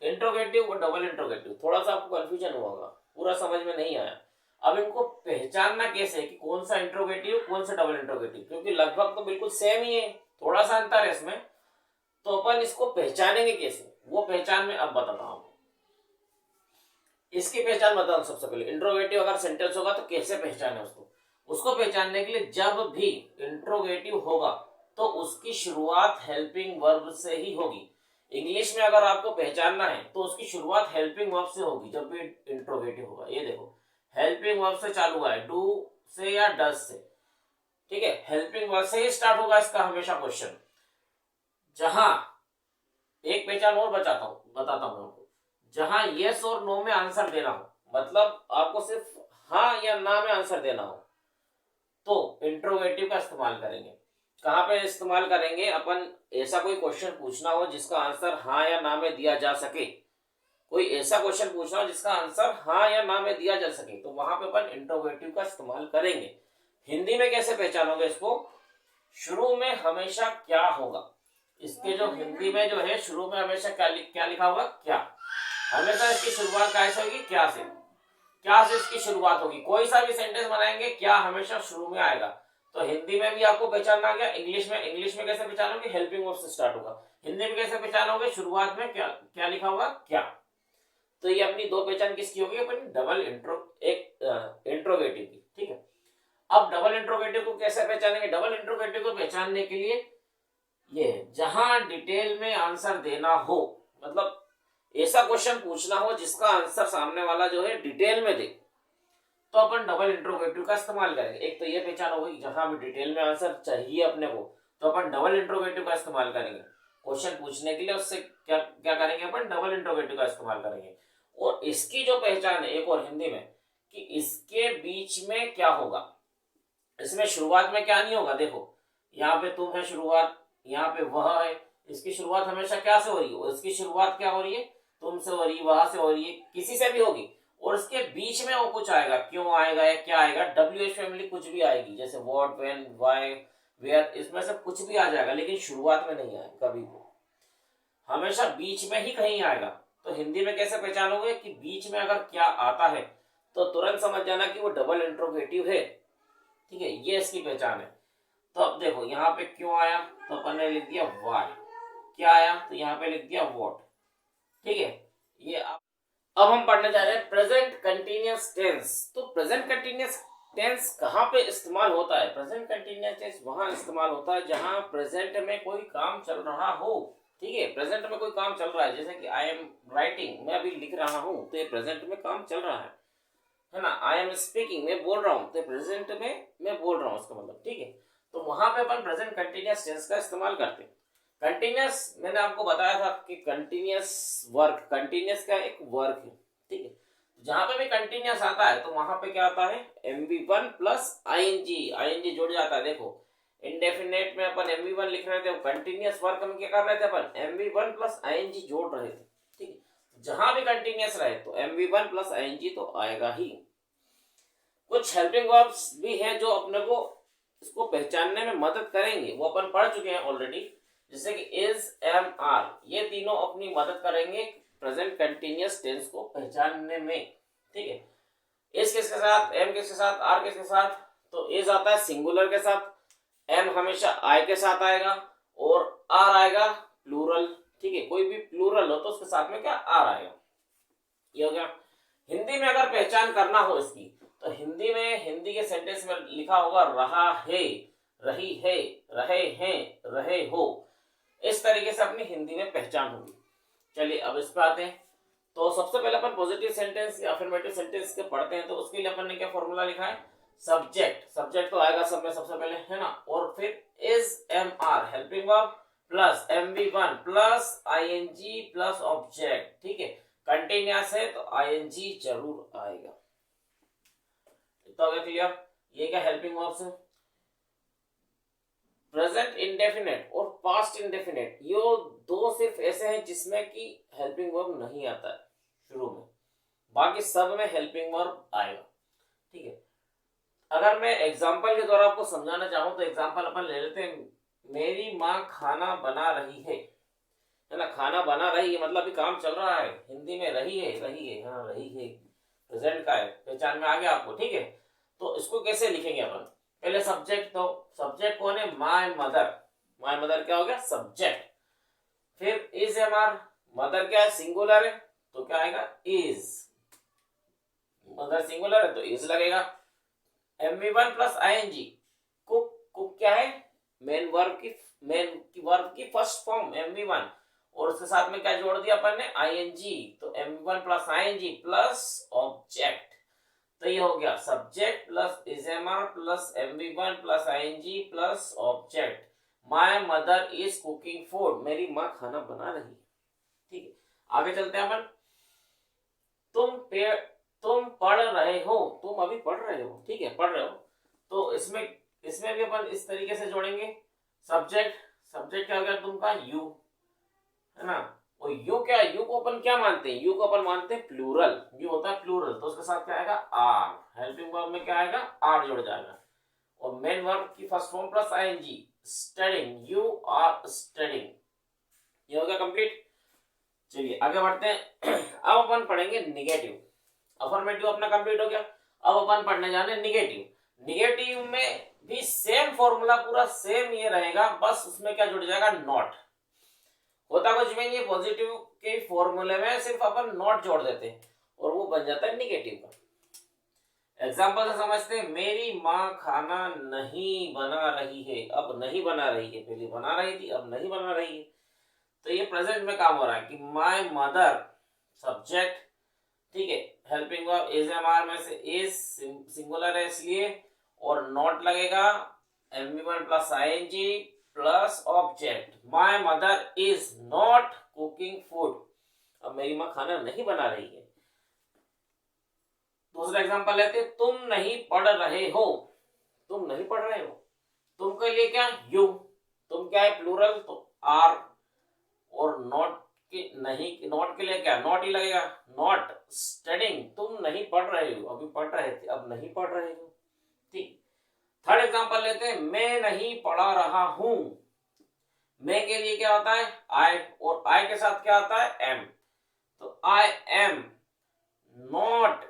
A: इंट्रोगेटिव और डबल इंट्रोगेटिव, थोड़ा सा आपको कंफ्यूजन हुआ होगा, पूरा समझ में नहीं आया। अब इनको पहचानना कैसे है कि कौन सा इंट्रोगेटिव कौन सा डबल इंट्रोगेटिव, क्योंकि लगभग तो बिल्कुल सेम ही है, थोड़ा सा अंतर है इसमें, तो अपन इसको पहचानेंगे कैसे, वो पहचान में अब बताता हूं। इसकी पहचान बताऊं सबसे पहले, इंट्रोगेटिव अगर सेंटेंस होगा तो कैसे पहचाने उसको। उसको पहचानने के लिए जब भी इंट्रोगेटिव होगा तो उसकी शुरुआत हेल्पिंग वर्ब से ही होगी। इंग्लिश में अगर आपको पहचानना है तो उसकी शुरुआत हेल्पिंग वर्ब से होगी जब भी इंट्रोगेटिव होगा। ये देखो, हेल्पिंग वर्ब से चालू हुआ है, डू से या डज से, ठीक है, हेल्पिंग वर्ब से ही स्टार्ट होगा इसका हमेशा क्वेश्चन। जहां एक पहचान और बताता हूं आपको, जहां यस और नो में आंसर देना हो, मतलब आपको सिर्फ हाँ या ना में आंसर देना हो, तो इंट्रोगेटिव का इस्तेमाल करेंगे। कहां पे इस्तेमाल करेंगे अपन, ऐसा कोई क्वेश्चन पूछना हो जिसका आंसर हाँ या ना में दिया जा सके, कोई ऐसा क्वेश्चन पूछना हो जिसका आंसर हाँ या ना में दिया जा सके, तो वहां पे अपन इंट्रोगेटिव का इस्तेमाल करेंगे। हिंदी में कैसे पहचानोगे इसको, शुरू में हमेशा क्या होगा, इसके जो हिंदी में जो है शुरू में हमेशा क्या लिखा होगा, क्या, हमेशा इसकी शुरुआत कैसे होगी, क्या से, क्या से इसकी शुरुआत होगी। कोई सा भी सेंटेंस बनाएंगे क्या हमेशा शुरू में आएगा। तो हिंदी में भी आपको पहचानना गया, इंग्लिश में कैसे पहचानोगे, हेल्पिंग वर्ब से स्टार्ट होगा। हिंदी में कैसे पहचानोगे, शुरुआत में क्या क्या लिखा होगा, क्या। तो ये अपनी दो पहचान किसकी होगी, अपनी डबल इंट्रोगेटिव की, ठीक है। अब डबल इंट्रोगेटिव को कैसे पहचानेंगे, डबल इंट्रोगेटिव को पहचानने के लिए ये जहां डिटेल में आंसर देना हो, मतलब ऐसा क्वेश्चन पूछना हो जिसका आंसर सामने वाला जो है डिटेल में दे, तो अपन डबल इंट्रोगेटिव का इस्तेमाल करेंगे। एक तो ये पहचान होगी जहां भी डिटेल में आंसर चाहिए अपने को, तो अपन डबल इंट्रोगेटिव का इस्तेमाल करेंगे क्वेश्चन पूछने के लिए। उससे क्या क्या करेंगे, अपन डबल इंट्रोगेटिव का इस्तेमाल करेंगे। और इसकी जो पहचान है एक और हिंदी में, कि इसके बीच में क्या होगा, इसमें शुरुआत में क्या नहीं होगा। देखो यहाँ पे तुम है शुरुआत, यहाँ पे वह है, इसकी शुरुआत हमेशा क्या से हो रही है, इसकी शुरुआत क्या हो रही है, तुम से हो रही है, वहां से हो रही है, किसी से भी होगी। और इसके बीच में वो कुछ आएगा, क्यों आएगा या क्या आएगा, WH फैमिली कुछ भी आएगी, जैसे व्हाट, व्हेन, व्हाई, वेयर, इसमें से कुछ भी आ जाएगा, लेकिन शुरुआत में नहीं आएगा कभी भी, हमेशा बीच में ही कहीं आएगा। तो हिंदी में कैसे पहचानोगे कि बीच में अगर क्या आता है तो तुरंत समझ जाना कि वो डबल इंट्रोगेटिव है, ठीक है, ये इसकी पहचान है। तो अब देखो यहाँ पे क्यों आया, तो अपन ने लिख दिया वाई, क्या आया तो यहाँ पे लिख दिया व्हाट, ठीक है। ये अब हम पढ़ने जा रहे हैं प्रेजेंट कंटीन्यूअस टेंस। तो प्रेजेंट कंटीन्यूअस टेंस कहाँ पे इस्तेमाल होता है, प्रेजेंट कंटीन्यूअस टेंस वहां इस्तेमाल होता है जहां प्रेजेंट में कोई काम चल रहा हो, ठीक है, प्रेजेंट में कोई काम चल रहा है, जैसे कि आई एम राइटिंग, मैं अभी लिख रहा हूं, तो ये प्रेजेंट में काम चल रहा है ना। आई एम स्पीकिंग, मैं बोल रहा हूँ, तो प्रेजेंट में मैं बोल रहा हूँ उसका मतलब, ठीक है। तो वहां पे अपन प्रेजेंट कंटीन्यूअस टेंस का इस्तेमाल करते हैं। कंटीन्यूअस मैंने आपको बताया था कि कंटीन्यूअस वर्क, कंटीन्यूअस का एक वर्क है, ठीक है। जहां पे भी कंटीन्यूअस आता है तो वहां पे क्या आता है, MV1 प्लस ING जुड़ जाता है। देखो इंडेफिनेट में अपन MV1 लिख रहे थे, कंटीन्यूअस वर्क में क्या कर रहे थे अपन, MV1 प्लस ING जोड़ रहे थे, ठीक है। जहां भी कंटीन्यूअस रहे तो MV1 प्लस ING तो आएगा ही। कुछ हेल्पिंग वर्ब्स भी हैं जो अपने को इसको पहचानने में मदद करेंगे, वो अपन पढ़ चुके हैं ऑलरेडी, जैसे कि इज, एम, आर, ये तीनों अपनी मदद करेंगे प्रेजेंट कंटीन्यूअस टेंस को पहचानने में, ठीक है। इज किसके साथ, एम किसके साथ, आर किसके साथ, तो इज आता है सिंगुलर के साथ, एम हमेशा आई के साथ आएगा, और आर आएगा प्लूरल, ठीक है, कोई भी प्लूरल हो तो उसके साथ में क्या आर आएगा। ये हो गया। हिंदी में अगर पहचान करना हो इसकी, तो हिंदी में हिंदी के सेंटेंस में लिखा होगा रहा है, रही है, रहे हैं, रहे हो, इस तरीके से अपनी हिंदी में पहचान होगी। चलिए अब इस पे आते हैं। तो सबसे पहले अपन पॉजिटिव सेंटेंस या अफर्मेटिव सेंटेंस के पढ़ते हैं, तो उसके लिए अपन ने क्या फॉर्मूला लिखा है, सब्जेक्ट, सब्जेक्ट तो आएगा सब में सबसे पहले, है ना, और फिर is, am, are, helping verb plus MV1 plus ING plus object, ठीक है। कंटीन्यूअस है तो ING जरूर आएगा। तो क्लियर, ये क्या हेल्पिंग वर्ब्स है। प्रेजेंट इंडेफिनेट और पास्ट इंडेफिनेट, ये दो सिर्फ ऐसे हैं जिसमें कि हेल्पिंग वर्ब नहीं आता है शुरू में, बाकी सब में हेल्पिंग वर्ब आएगा, ठीक है। अगर मैं एग्जांपल के द्वारा आपको समझाना चाहूं तो एग्जांपल अपन ले लेते हैं, मेरी माँ खाना बना रही है, है ना। खाना बना रही है मतलब अभी काम चल रहा है, हिंदी में रही है, हाँ रही है, प्रेजेंट का है, पहचान में आ गया आपको, ठीक है। तो इसको कैसे लिखेंगे अपन, पहले सब्जेक्ट, तो सब्जेक्ट कौन है, माय मदर, माय मदर क्या हो गया सब्जेक्ट। फिर इज एम आर, मदर क्या है सिंगुलर है, तो क्या आएगा इज, मदर सिंगुलर है तो इज लगेगा। MV1 plus ING, cook, cook क्या है मेन वर्ब की, वर्ब की फर्स्ट फॉर्म MV1, और उसके साथ में क्या जोड़ दिया अपन ने ING, तो MV1 plus ING plus object, तो ये हो गया subject plus is am are plus MV1 plus ING plus object. My mother is cooking food, मेरी माँ खाना बना रही है, ठीक है। आगे चलते हैं अपन, तुम पढ़ रहे हो, तुम अभी पढ़ रहे हो, ठीक है, पढ़ रहे हो, तो इसमें इसमें भी अपन इस तरीके से जोड़ेंगे, सब्जेक्ट, सब्जेक्ट क्या हो गया तुम का यू, है ना। और यू क्या, यू को अपन क्या मानते हैं, यू को अपन मानते हैं प्लूरल, यू होता है प्लूरल, तो उसके साथ क्या आएगा आर, हेल्पिंग वर्ब में क्या आएगा आर जुड़ जाएगा, और मेन वर्ब की first form plus ING, studying, you are studying, ये हो गया कंप्लीट। चलिए आगे बढ़ते हैं अब अपन पढ़ेंगे निगेटिव, अफर्मेटिव अपना कंप्लीट हो गया, अब अपन पढ़ने जाने निगेटिव। निगेटिव में भी सेम फॉर्मूला पूरा सेम ये रहेगा, बस उसमें क्या जुड़ जाएगा नॉट, होता कुछ भी नहीं, पॉजिटिव के फॉर्मूले में सिर्फ अपन नॉट जोड़ देते हैं और वो बन जाता है निगेटिव का। एग्जांपल से समझते हैं, मेरी माँ खाना नहीं बना रही है, अब नहीं बना रही है, पहले बना रही थी अब नहीं बना रही है, तो ये प्रेजेंट में काम हो रहा है कि माय मदर सब्जेक्ट, ठीक है, helping verb is am are में से इज सिंगुलर है इसलिए, और नॉट लगेगा MV1 plus ING plus object, my mother is not cooking food, अब मेरी माँ खाना नहीं बना रही है। दूसरा एग्जांपल लेते हैं, तुम नहीं पढ़ रहे हो, तुम नहीं पढ़ रहे हो, तुम के लिए क्या यू, तुम क्या है प्लूरल तो आर, और नॉट के नहीं, नॉट के लिए क्या नॉट ही लगेगा, नॉट स्टडिंग, तुम नहीं पढ़ रहे हो, अभी पढ़ रहे थे अब नहीं पढ़ रहे हो, ठीक। थर्ड एग्जांपल लेते हैं, मैं नहीं पढ़ा रहा हूं, मैं के लिए क्या होता है आई, और आई के साथ क्या आता है एम, तो I am not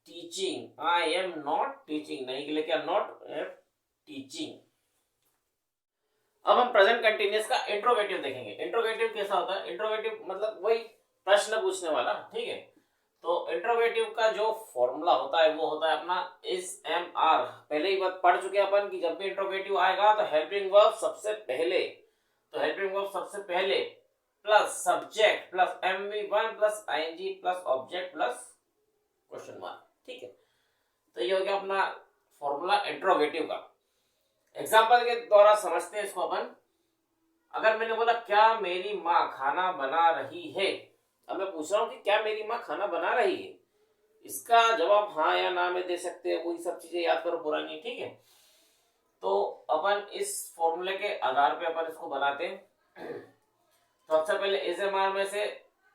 A: teaching, I am not teaching, नहीं के लिए क्या नॉट टीचिंग। अब हम प्रेजेंट कंटिन्यूअस का इंट्रोगेटिव देखेंगे। इंट्रोगेटिव कैसा होता है, इंट्रोगेटिव मतलब वही प्रश्न पूछने वाला, ठीक है। तो इंट्रोगेटिव का जो फॉर्मूला होता है वो होता है अपना इज एम आर, पहले ही बात पढ़ चुके अपन कि जब भी इंट्रोगेटिव आएगा तो हेल्पिंग वर्ब सबसे पहले, तो हेल्पिंग वर्ब सबसे पहले plus subject plus MV1 plus ING plus object plus question mark, ठीक है। तो ये हो गया अपना फॉर्मूला इंट्रोगेटिव का। एग्जाम्पल के द्वारा समझते हैं इसको अपन। अगर मैंने बोला क्या मेरी माँ खाना बना रही है, अब मैं पूछ रहा हूँ कि क्या मेरी माँ खाना बना रही है, इसका जवाब हाँ या ना में दे सकते हैं, वही सब चीजें याद करो पुरानी, ठीक है। तो अपन इस फॉर्मूले के आधार पे अपन इसको बनाते हैं। तो सबसे पहले इज एम आर में से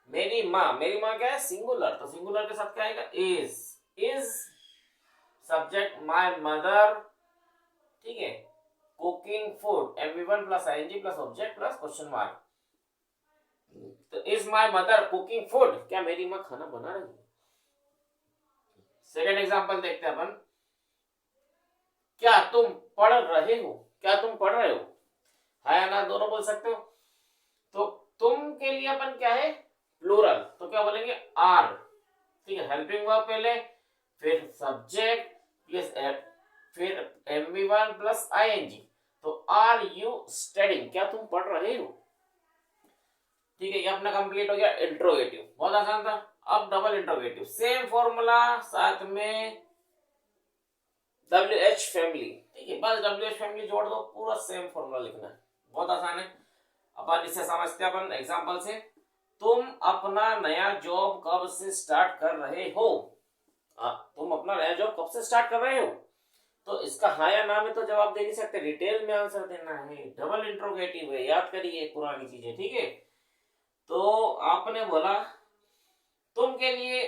A: मेरी माँ क्या है सिंगुलर, तो सिंगुलर के साथ क्या आएगा इज सब्जेक्ट माय मदर, ठीक है, cooking food MV1 plus ING plus object plus question mark, तो is my mother cooking food, क्या मेरी माँ खाना बना रही है। सेकेंड एग्जांपल देखते हैं अपन, क्या तुम पढ़ रहे हो, क्या तुम पढ़ रहे हो, हाँ या ना दोनों बोल सकते हो। तो तुम के लिए अपन क्या है प्लूरल, तो क्या बोलेंगे आर, ठीक है, हेल्पिंग वर्ब पहले फिर सब्जेक्ट प्लस फिर MV1 प्लस ING, तो आर यू स्टडिंग, क्या तुम पढ़ रहे हो, ठीक है। ये अपना कंप्लीट हो गया इंट्रोगेटिव, बहुत आसान था। अब डबल इंट्रोगेटिव, सेम फॉर्मूला साथ में WH फैमिली, ठीक है, बस WH फैमिली जोड़ दो, पूरा सेम फॉर्मूला लिखना है, बहुत आसान है। अपन इसे समझते हैं अपन एग्जांपल से, तुम अपना नया जॉब कब से स्टार्ट कर रहे हो, तुम अपना नया जॉब कब से स्टार्ट कर रहे हो, तो इसका हाँ या ना में तो जवाब दे नहीं सकते, डिटेल में आंसर देना है, डबल इंट्रोगेटिव है, याद करिए पुरानी चीजें, ठीक है। तो आपने बोला तुम के लिए,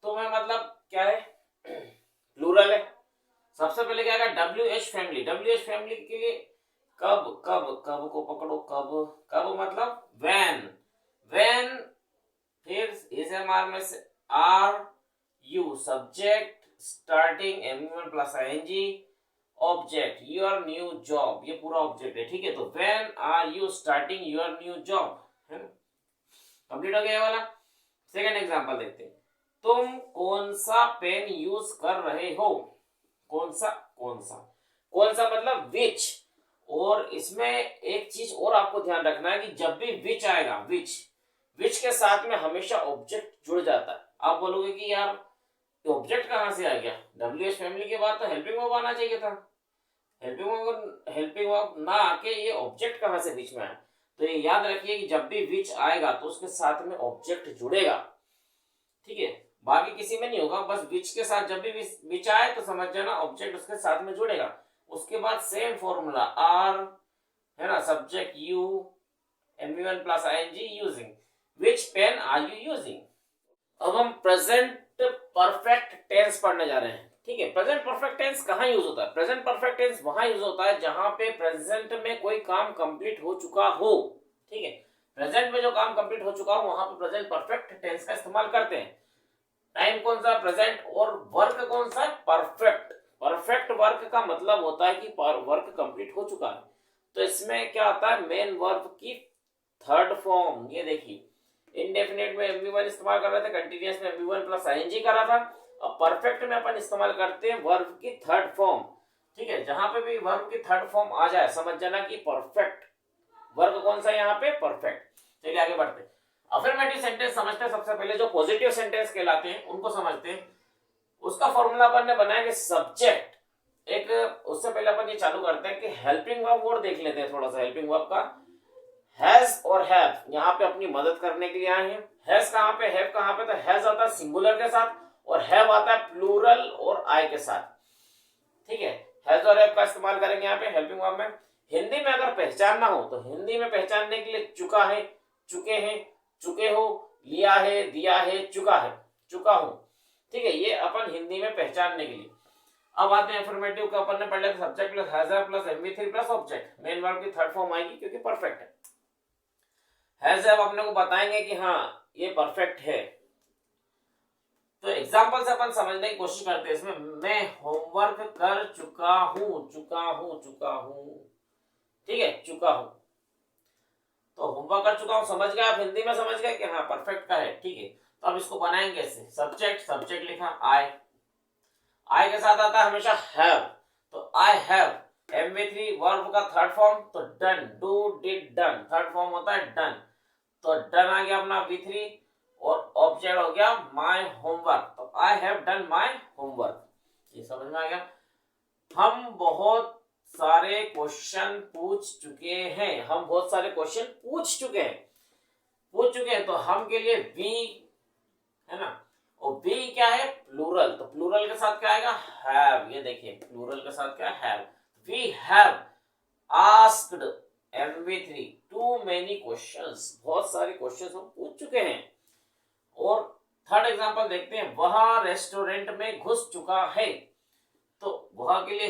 A: तुम्हें मतलब क्या है प्लूरल है, सबसे पहले क्या है WH फैमिली, WH फैमिली के लिए कब कब कब को पकड़ो, कब कब मतलब व्हेन, व्हेन, फिर एसएमआर में से are you subject, starting am plus ING, object your new job, ये पूरा ऑब्जेक्ट है, ठीक है। तो when are you starting your new job, है ना, कंप्लीट हो गया ये वाला। सेकंड एग्जांपल देखते हैं। तुम कौन सा पेन यूज कर रहे हो, कौन सा, कौन सा, कौन सा मतलब विच। और इसमें एक चीज और आपको ध्यान रखना है कि जब भी विच आएगा, विच, विच के साथ में हमेशा ऑब्जेक्ट जुड़ जाता है। आप बोलोगे कि यार ऑब्जेक्ट कहां से आ गया, डब्ल्यूएच फैमिली के बाद तो हेल्पिंग वर्ब आना चाहिए था, हेल्पिंग वर्ब ना आके ये ऑब्जेक्ट कहां से बीच में आया। तो ये याद रखिए कि जब भी विच आएगा तो उसके साथ में ऑब्जेक्ट जुड़ेगा, ठीक है, बाकी किसी में नहीं होगा। बस विच के साथ जब भी विच आए तो समझ जाना ऑब्जेक्ट उसके साथ में जुड़ेगा। उसके बाद सेम फॉर्मूला आर, है ना, subject you, MV one plus ING, using, which pen are you using. अब हम प्रेजेंट परफेक्ट टेंस पढ़ने जा रहे हैं, ठीक है। प्रेजेंट परफेक्ट टेंस कहाँ यूज होता है? प्रेजेंट परफेक्ट टेंस वहां यूज होता है जहां पे प्रेजेंट में कोई काम कंप्लीट हो चुका हो, ठीक है। प्रेजेंट में जो काम कंप्लीट हो चुका हो वहां पे प्रेजेंट परफेक्ट टेंस का इस्तेमाल करते हैं। टाइम कौन सा? प्रेजेंट। और वर्क कौन सा? परफेक्ट। परफेक्ट वर्क का मतलब होता है कि वर्क कंप्लीट हो चुका है। तो इसमें क्या आता है? मेन वर्ब की थर्ड फॉर्म। ये देखिए, इनडेफिनेट में एमवी1 इस्तेमाल कर रहे थे, कंटीन्यूअस में एमवी1 प्लस आईएनजी करा था। अब परफेक्ट में अपन इस्तेमाल करते हैं वर्ब की थर्ड फॉर्म, ठीक है। जहां पे भी वर्ब की थर्ड फॉर्म आ जाए समझ जाना कि परफेक्ट। वर्ब कौन सा यहाँ पे? परफेक्ट। चलिए आगे बढ़ते हैं। अफर्मेटिव सेंटेंस समझते हैं। सबसे पहले जो पॉजिटिव सेंटेंस कहलाते हैं उनको समझते हैं। उसका फॉर्मूला अपन ने बनाया कि सब्जेक्ट एक, उससे पहले अपन ये चालू करते हैं कि हेल्पिंग वर्ब और देख लेते हैं थोड़ा सा। हेल्पिंग वर्ब का हैज और हैव यहाँ पे अपनी मदद करने के लिए आए हैं। हैज कहाँ पे, हैव कहाँ पे? तो हैज आता है सिंगुलर के साथ और हैव आता है प्लूरल और आई के साथ, ठीक है। हैज और हैव का इस्तेमाल करेंगे यहाँ पे हेल्पिंग वर्ब में। हिंदी में अगर पहचानना हो तो हिंदी में पहचानने के लिए चुका है, चुके हैं, चुके हो, लिया है, दिया है, चुका है, चुका हूं, ठीक है। ये अपन हिंदी में पहचानने के लिए। अब आते हैं अफर्मेटिव का। अपन ने पढ़ लिया सब्जेक्ट प्लस हैज प्लस एमवी3 प्लस ऑब्जेक्ट, मेन वर्ब की थर्ड फॉर्म आएगी क्योंकि परफेक्ट है। हैज हैव अपने को बताएंगे कि हाँ ये परफेक्ट है। तो एग्जांपल से अपन समझने की कोशिश करते हैं। इसमें मैं होमवर्क कर चुका हूं, चुका हूं, चुका हूं, ठीक है, चुका हूं। तो होमवर्क कर चुका हूं समझ गए आप, हिंदी में समझ गए कि हाँ परफेक्ट का है, ठीक है। तो अब इसको बनाएंगे ऐसे। सब्जेक्ट, सब्जेक्ट लिखा आई, आई के साथ आता है हमेशा हैव, तो आई हैव। एमवी3 वर्ब का थर्ड फॉर्म तो done, do, did, done, third form होता है डन। तो डन आ गया अपना V3 और ऑब्जेक्ट हो गया माय होमवर्क, तो I have done my homework. ये समझ में आ गया। हम बहुत सारे क्वेश्चन पूछ चुके हैं, हम बहुत सारे क्वेश्चन पूछ चुके हैं, पूछ चुके हैं। तो हम के लिए वी, है ना, और वी क्या है? प्लूरल। तो प्लूरल के साथ क्या आएगा? हैव। ये देखिए प्लूरल के साथ क्या? Have. We have asked MV3 too many questions, बहुत सारे क्वेश्चंस हम पूछ चुके हैं। और थर्ड एग्जांपल देखते हैं। वह रेस्टोरेंट में घुस चुका है, तो वह के लिए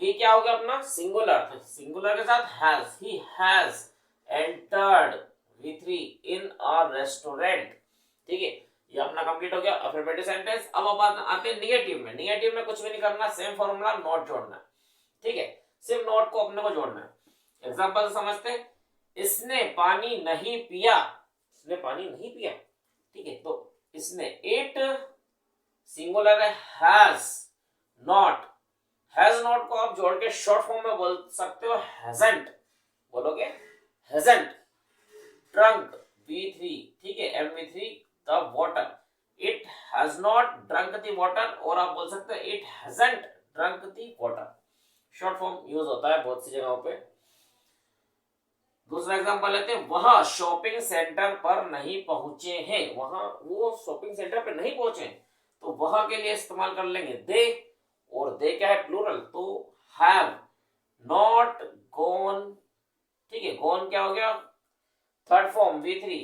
A: ही क्या हो गया अपना? सिंगुलर। तो सिंगुलर के साथ has, he has entered V3 in a restaurant, ठीक है। ये अपना कंप्लीट हो गया अफर्मेटिव सेंटेंस। अब अपन आते हैं निगेटिव में। निगेटिव में कुछ भी नहीं करना, सेम फॉर्मूला, नॉट जोड़ना, ठीक है। सिर्फ नॉट को अपने को जोड़ना है। एग्जांपल समझते हैं। इसने पानी नहीं पिया, इसने पानी नहीं पिया, ठीक है। तो इसने, इट सिंगुलर है, हैज नॉट, हैज नॉट को आप जोड़ के शॉर्ट फॉर्म में बोल सकते हो हैजंट, बोलोगे हैजंट। ड्रंक V3, ठीक है, MV3 the water, it has not drunk the water, और आप बोल सकते हो it hasn't drunk the water. Short form use होता है बहुत सी जगहों पे। दूसरा एग्जांपल लेते हैं। वह शॉपिंग सेंटर पर नहीं पहुंचे हैं, वहां वो शॉपिंग सेंटर पर नहीं पहुंचे, तो वह के लिए इस्तेमाल कर लेंगे दे, और दे क्या है? प्लूरल, तो हैव नॉट गॉन, ठीक है। गॉन क्या हो गया? Third form V3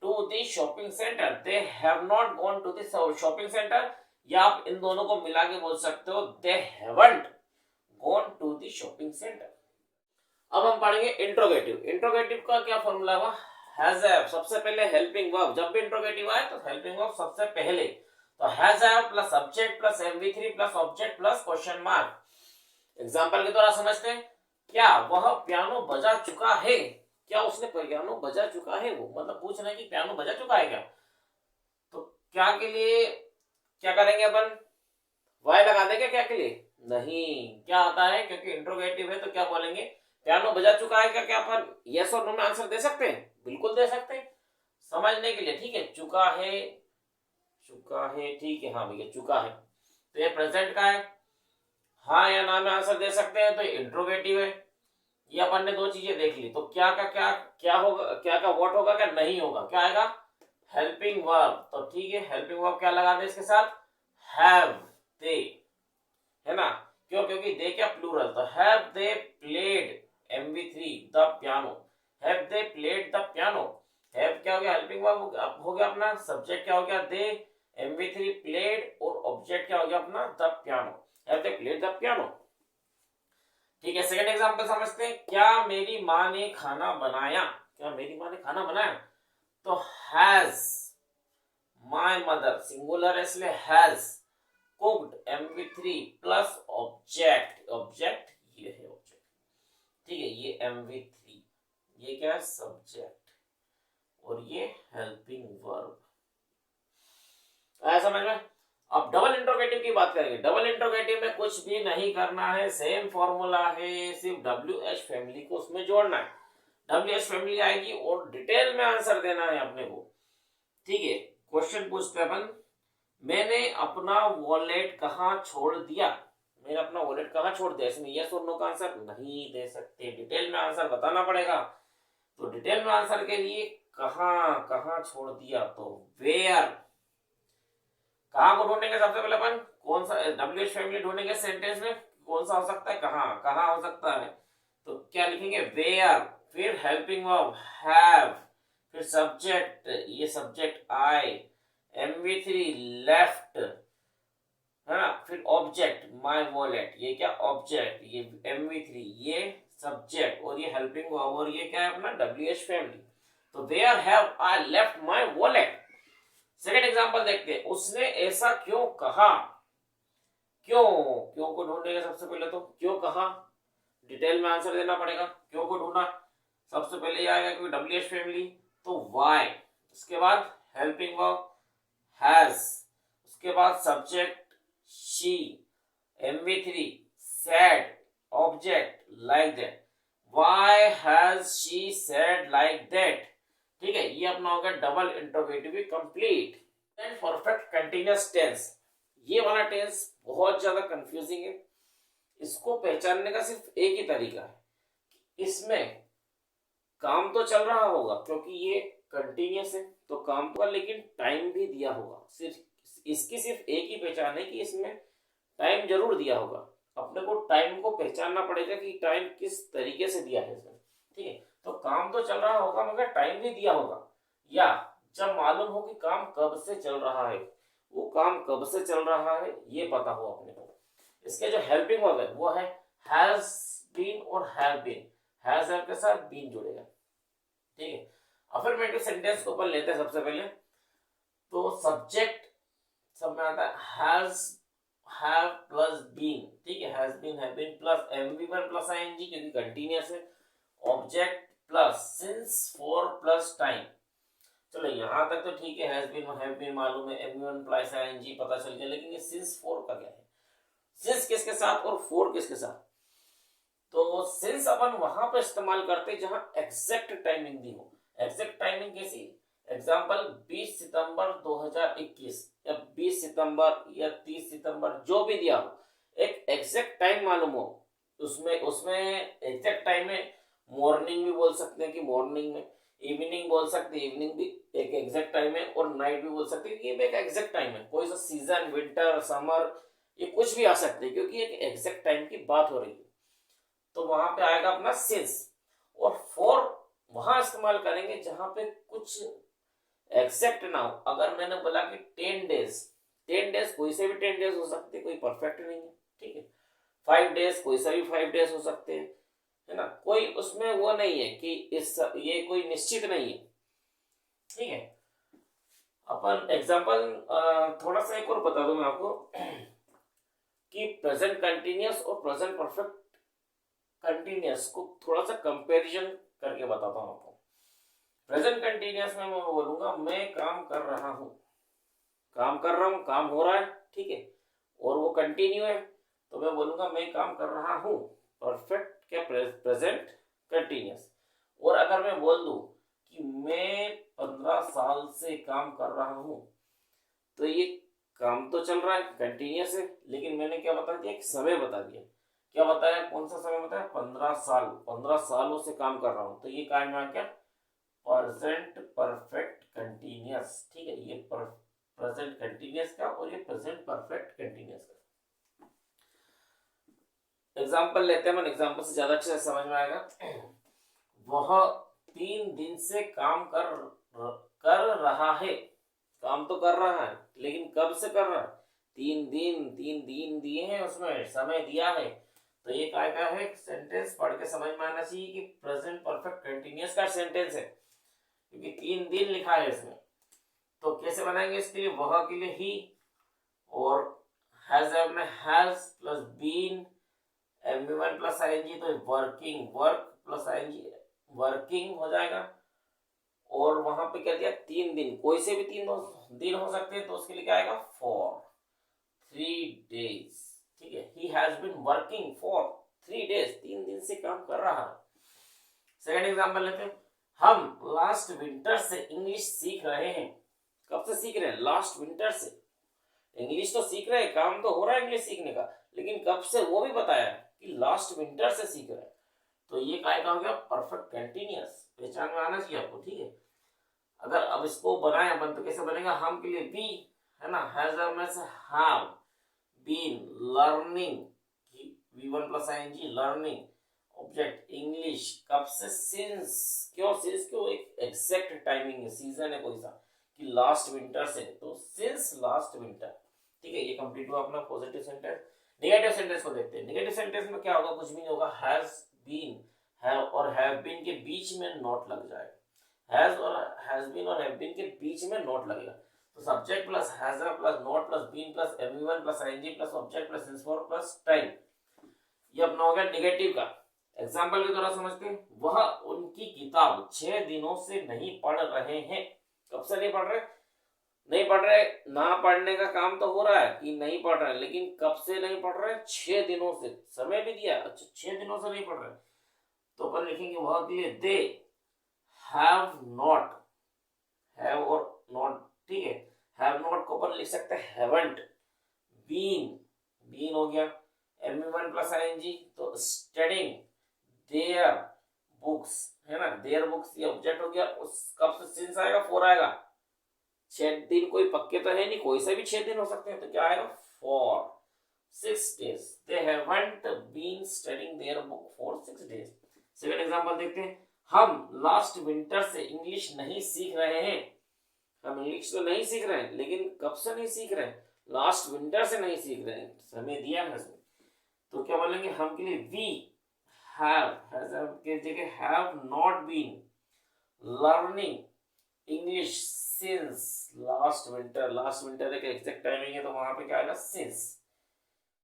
A: to the shopping centre, they have not gone to the shopping centre, या आप इन दोनों को मिला के बोल सकते हो they haven't gone to the shopping centre. अब हम पढ़ेंगे इंट्रोगेटिव। इंट्रोगेटिव का क्या फॉर्मूला हुआ, हैज हैव, सबसे पहले हेल्पिंग वर्ब, जब भी इंट्रोगेटिव आए तो हेल्पिंग वर्ब सबसे पहले, तो has have plus subject plus MV3 plus object plus question mark. Example के द्वारा समझते हैं, क्या वह पियानो बजा चुका है, क्या उसने पियानो बजा चुका है, वो मतलब पूछ रहे हैं कि पियानो बजा चुका है क्या। तो क्या के लिए क्या करेंगे अपन, वाई लगा देंगे, क्या के लिए नहीं, क्या आता है क्योंकि इंट्रोगेटिव है तो क्या बोलेंगे, पियानो बजा चुका है क्या, क्या अपन यस और नो में आंसर दे सकते हैं, बिल्कुल दे सकते हैं समझने के लिए, ठीक है। चुका है, चुका है, ठीक है, हाँ भैया चुका है, तो ये प्रेजेंट का है, हाँ या ना में आंसर दे सकते हैं, तो इंट्रोगेटिव है। ये अपन ने दो चीजें देख ली, तो क्या का क्या क्या होगा, क्या का व्हाट होगा, क्या नहीं होगा, क्या आएगा हेल्पिंग वर्ब। तो ठीक है, हेल्पिंग वर्ब क्या लगा दे इसके साथ, हैव दे, है ना, क्यों, क्योंकि दे क्या प्लूरल, तो have they played MV3 the piano, have they played the piano, have क्या हो गया हेल्पिंग वर्ब हो गया अपना, सब्जेक्ट क्या हो गया दे, MV3 प्लेड, और ऑब्जेक्ट क्या हो गया अपना the piano, have they played the piano. ठीक है, सेकंड एग्जांपल समझते हैं, क्या मेरी माँ ने खाना बनाया, क्या मेरी माँ ने खाना बनाया, तो हैज माय मदर, सिंगुलर है इसलिए has cooked MV3 plus object, object ये है ऑब्जेक्ट, ठीक है, ये MV3, ये क्या है सब्जेक्ट, और ये हेल्पिंग वर्ब। आया समझ में। अब डबल इंट्रोगेटिव की बात करेंगे। डबल इंट्रोगेटिव में कुछ भी नहीं करना है, सेम फॉर्मूला है, सिर्फ WH फैमिली को उसमें जोड़ना है, WH फैमिली आएगी और डिटेल में आंसर देना है अपने को, ठीक है। क्वेश्चन पूछते हैं अपन, मैंने अपना वॉलेट कहाँ छोड़ दिया, मैंने अपना वॉलेट कहाँ छोड़ दिया, इसमें यस और नो का आंसर नहीं दे सकते, डिटेल में आंसर बताना पड़ेगा। तो डिटेल में आंसर के लिए कहाँ कहाँ छोड़ दिया, तो वेयर, कहाँ को ढूंढेंगे सबसे पहले अपन, कौन सा WH फैमिली ढूंढेंगे सेंटेंस में, कौन सा हो सकता है, कहाँ कहाँ हो सकता है, तो क्या लिखेंगे वेयर, फिर हेल्पिंग वर्ब हैव, फिर सब्जेक्ट, ये सब्जेक्ट आई, MV3 लेफ्ट, है ना, फिर ऑब्जेक्ट माय वॉलेट, ये क्या ऑब्जेक्ट, ये MV3, ये सब्जेक्ट, और ये हेल्पिंग वर्ब, और ये क्या है अपना WH फैमिली। तो where have I left my wallet. Second example देखते हैं, उसने ऐसा क्यों कहा, क्यों, क्यों को ढूंढेंगे सबसे पहले, तो क्यों कहा, डिटेल में आंसर देना पड़ेगा, क्यों को ढूंढा, सबसे पहले ये आएगा क्योंकि WH फैमिली, तो वाई, उसके बाद हेल्पिंग वर्ब हैज, उसके बाद subject she, MV3 said, object like that, why has she said like that, ठीक है, ये अपना हो गया double interrogative complete. And perfect continuous tense, ये वाला टेंस बहुत ज्यादा कंफ्यूजिंग है, इसको पहचानने का सिर्फ एक ही तरीका है, इसमें काम तो चल रहा होगा क्योंकि ये कंटीन्यूअस है, तो काम तो, लेकिन टाइम भी दिया होगा, सिर्फ इसकी सिर्फ एक ही पहचान है कि इसमें टाइम जरूर दिया होगा, अपने को टाइम को पहचानना पड़ेगा कि टाइम किस तरीके से दिया है इसमें, ठीक है। तो काम तो चल रहा होगा मगर टाइम भी दिया होगा, या जब मालूम हो कि काम कब से चल रहा है, वो काम कब से चल रहा है ये पता हो अपने को। इसके जो हेल्पिंग वर्ब है वो है हैज बीन और हैव बीन, हैज हैव के साथ बीन जुड़ेगा, ठीक है। अफर्मेटिव सेंटेंस को अपन लेते हैं सबसे पहले, तो सब्जेक्ट सब में आता है हैज हैव प्लस बीन, ठीक है, has been have been plus MV1 plus ING क्योंकि कंटीन्यूअस है, object plus since for plus time, चलो यहाँ तक तो ठीक है, हैज बीन हैव बीन मालूम है, MV1 प्लस ING पता चल गया, लेकिन ये सिंस फॉर का क्या है, सिंस किसके साथ और फॉर किसके साथ, तो सिंस अपन वहां पर इस्तेमाल करते हैं जहां एग्जैक्ट टाइमिंग दी हो। एग्जैक्ट टाइमिंग कैसी, एग्जांपल 20 सितंबर 2021 या 20 सितंबर या 30 सितंबर जो भी दिया हो, एक एग्जैक्ट टाइम मालूम हो, उसमें उसमें एग्जैक्ट टाइम में मॉर्निंग भी बोल सकते हैं कि मॉर्निंग में, इवनिंग बोल सकते हैं इवनिंग भी एक एग्जैक्ट टाइम है, और नाइट भी बोल सकते हैं कि ये एक एग्जैक्ट टाइम है, कोई सा सीजन विंटर समर ये कुछ भी आ सकते हैं क्योंकि एक एग्जैक्ट टाइम की बात हो रही है, तो वहां पे आएगा अपना सिंस, और फॉर वहां इस्तेमाल करेंगे जहां पे कुछ एग्जैक्ट ना हो। अगर मैंने बोला कि 10 डेज, 10 डेज कोई से भी 10 डेज हो सकते, कोई परफेक्ट नहीं है, ठीक है। 5 डेज कोई सा भी 5 डेज हो सकते हैं, है ना, कोई उसमें वो नहीं है कि ये कोई निश्चित नहीं है। ठीक है, अपन एग्जांपल थोड़ा सा एक और बता दूं मैं आपको कि प्रेजेंट कंटिन्यूअस और प्रेजेंट परफेक्ट कंटिन्यूअस को थोड़ा सा कंपैरिजन करके बताता हूं आपको। प्रेजेंट कंटिन्यूअस में मैं बोलूंगा मैं काम कर रहा हूं, काम कर रहा हूं, काम हो रहा है, ठीक है, और वो कंटिन्यू है, तो मैं बोलूंगा मैं काम कर रहा हूं, परफेक्ट क्या, प्रेजेंट कंटिन्यूअस। और अगर मैं बोल दूं कि मैं 15 साल से काम कर रहा हूं, तो ये काम तो चल रहा है, कंटिन्यूअस है, लेकिन मैंने क्या बता दिया, एक समय बता दिया। क्या बताया, कौन सा समय बताया, 15 साल, 15 सालों से काम कर रहा हूं, तो ये काम में क्या, प्रेजेंट परफेक्ट कंटिन्यूअस। ठीक है, ये प्रेजेंट कंटिन्यूअस का और ये प्रेजेंट परफेक्ट कंटिन्यूअस का एग्जांपल लेते हैं। एग्जांपल से ज्यादा अच्छे से समझ में आएगा। वह 3 दिन से काम कर रहा है, काम तो कर रहा है, लेकिन कब से कर रहा है, 3 दिन, 3 दिन दिए हैं, उसमें समय दिया है, तो ये क्या है, सेंटेंस पढ़ के समझ में आना चाहिए कि प्रेजेंट परफेक्ट कंटिन्यूअस का सेंटेंस है, क्योंकि 3 दिन लिखा है इसमें। तो कैसे बनाएंगे इसके लिए, वह के लिए ही, और हैज में has plus been, MV one plus ING, तो working, work plus ING working हो जाएगा। और वहां पे क्या दिया, 3 दिन, कोई से भी 3 दिन हो सकते हैं, तो उसके लिए क्या आएगा, फॉर 3 days। ठीक है, he has been working for 3 days, 3 दिन से काम कर रहा है। सेकंड एग्जांपल लेते हैं। हम लास्ट विंटर से इंग्लिश सीख रहे हैं। कब से सीख रहे हैं, लास्ट विंटर से। इंग्लिश तो सीख रहे हैं, काम तो हो रहा है इंग्लिश सीखने का, लेकिन कब से वो भी बताया कि लास्ट विंटर से सीख रहे हैं। तो ये क्या हो गया, परफेक्ट कंटिन्यूअस, पहचान में आना चाहिए आपको। ठीक है, अगर अब इसको बनाए अपन तो कैसे बनेगा, हम के लिए बी है ना, हैज में से have been learning, V1 plus ING learning, object English, कब से, सिंस, क्यों सिंस, क्यों, एक एग्जैक्ट टाइमिंग है, सीजन है कोई सा, कि लास्ट विंटर से, तो सिंस लास्ट विंटर। ठीक है, ये कंप्लीट हुआ अपना पॉजिटिव सेंटेंस। नेगेटिव सेंटेंस को देखते हैं। नेगेटिव सेंटेंस में क्या होगा, कुछ भी नहीं होगा, हैज बीन, हैव और हैव बीन के बीच में नॉट लग जाएगा, हैज और हैज बीन और हैव बीन के बीच में नॉट लगेगा, तो subject plus has plus not plus been plus MV one plus ING plus object plus since for plus time, ये अपना हो गया नेगेटिव का। एग्जांपल के द्वारा समझते हैं। वह उनकी किताब 6 दिनों से नहीं पढ़ रहे हैं। कब से नहीं पढ़ रहे, नहीं पढ़ रहे, ना पढ़ने का काम तो हो रहा है कि नहीं पढ़ रहे, लेकिन कब से नहीं पढ़ रहे, 6 दिनों से, समय भी दिया, अच्छा 6 दिनों से नहीं पढ़ रहे, तो अपन लिखेंगे वह के लिए दे हैव नॉट, हैव और नॉट, ठीक है, हैव नॉट को अपन लिख सकते हैं हैवंट, बीन, बीन हो गया, एमवी1 प्लस आईएनजी, तो स्टडिंग देयर बुक्स, है ना, देयर बुक्स, ये ऑब्जेक्ट हो गया, उस कब से सिंस आएगा, फॉर आएगा, 6 दिन कोई पक्के तो है नहीं, कोई से भी 6 दिन हो सकते हैं, तो क्या आएगा, for 6 days, they haven't been studying their book for 6 days। Second example देखते हैं। हम लास्ट विंटर से इंग्लिश नहीं सीख रहे हैं। हम इंग्लिश तो नहीं सीख रहे हैं, लेकिन कब से नहीं सीख रहे हैं, लास्ट विंटर से नहीं सीख रहे हैं, समय दिया है इसमें, तो क्या बोलेंगे, हम के लिए वी हैव, के जगह have not been learning English since last winter, last winter एक एग्जैक्ट टाइमिंग है, तो वहां पे क्या आएगा, सिंस।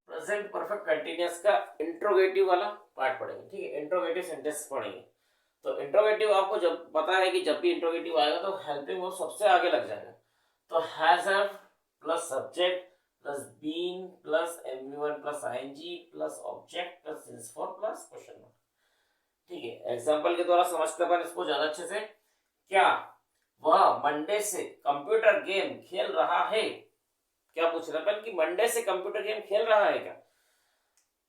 A: प्रेजेंट परफेक्ट कंटिन्यूअस का इंट्रोगेटिव वाला पार्ट पढ़ेंगे। ठीक है, इंट्रोगेटिव सेंटेंस पढ़ेंगे। तो इंट्रोगेटिव आपको जब पता है कि जब भी इंट्रोगेटिव आएगा तो हेल्पिंग वर्ब सबसे आगे लग जाएगा, तो has have plus subject plus been plus MV one plus ING plus object plus since for plus question mark. ठीक है, एग्जांपल के द्वारा समझते हैं इसको ज्यादा अच्छे से। क्या वह मंडे से कंप्यूटर गेम खेल रहा है, क्या पूछ रहे हैं कि मंडे से कंप्यूटर गेम खेल रहा है क्या,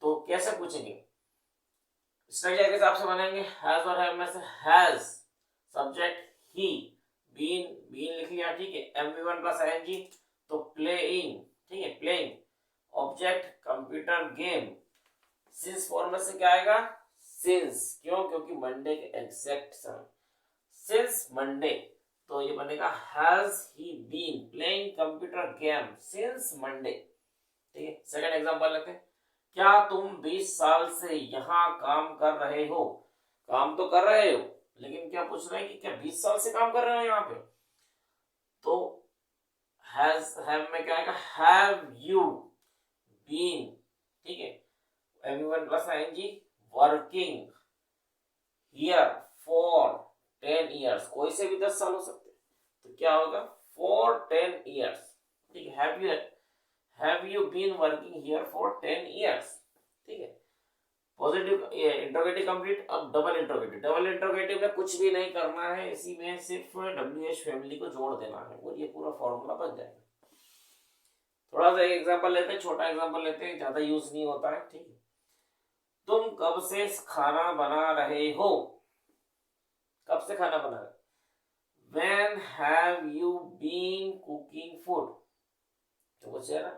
A: तो कैसे पूछेंगे, स्ट्रक्चर के हिसाब से बनाएंगे। हैज और हैव में से has subject he, been, been लिख लिया, ठीक है, एमवी1 प्लस आईएनजी, तो प्लेइंग, ठीक है, playing, object computer game, since for में से क्या आएगा, सिंस, क्यों, क्योंकि मंडे के एग्जैक्ट समय, सिंस मंडे, तो ये बनेगा has he been playing computer game since Monday. ठीक है, सेकंड एग्जांपल लेते हैं। क्या तुम 20 साल से यहाँ काम कर रहे हो? काम तो कर रहे हो, लेकिन क्या पूछ रहे हैं कि क्या 20 साल से काम कर रहे हो यहाँ पे? तो हैव में क्या आएगा? हैव यू बीन, ठीक है, everyone plus ING, working here for 10 years, कोई से भी 10 साल हो सकते हैं, तो क्या होगा? फॉर 10 ईयर्स, ठीक है। Have you been working here for 10 years, ठीक है। Positive interrogative complete. अब डबल इंट्रोगेटिव में कुछ भी नहीं करना है, इसी में सिर्फ WH फैमिली को जोड़ देना है और ये पूरा फॉर्मूला बन जाएगा। थोड़ा सा एक एग्जांपल लेते हैं, छोटा एग्जांपल लेते हैं, ज्यादा यूज नहीं होता है, ठीक है। तुम कब से खाना बना रहे हो? कब से खाना बना रहे? When have you been cooking food? तो बच्चे ना,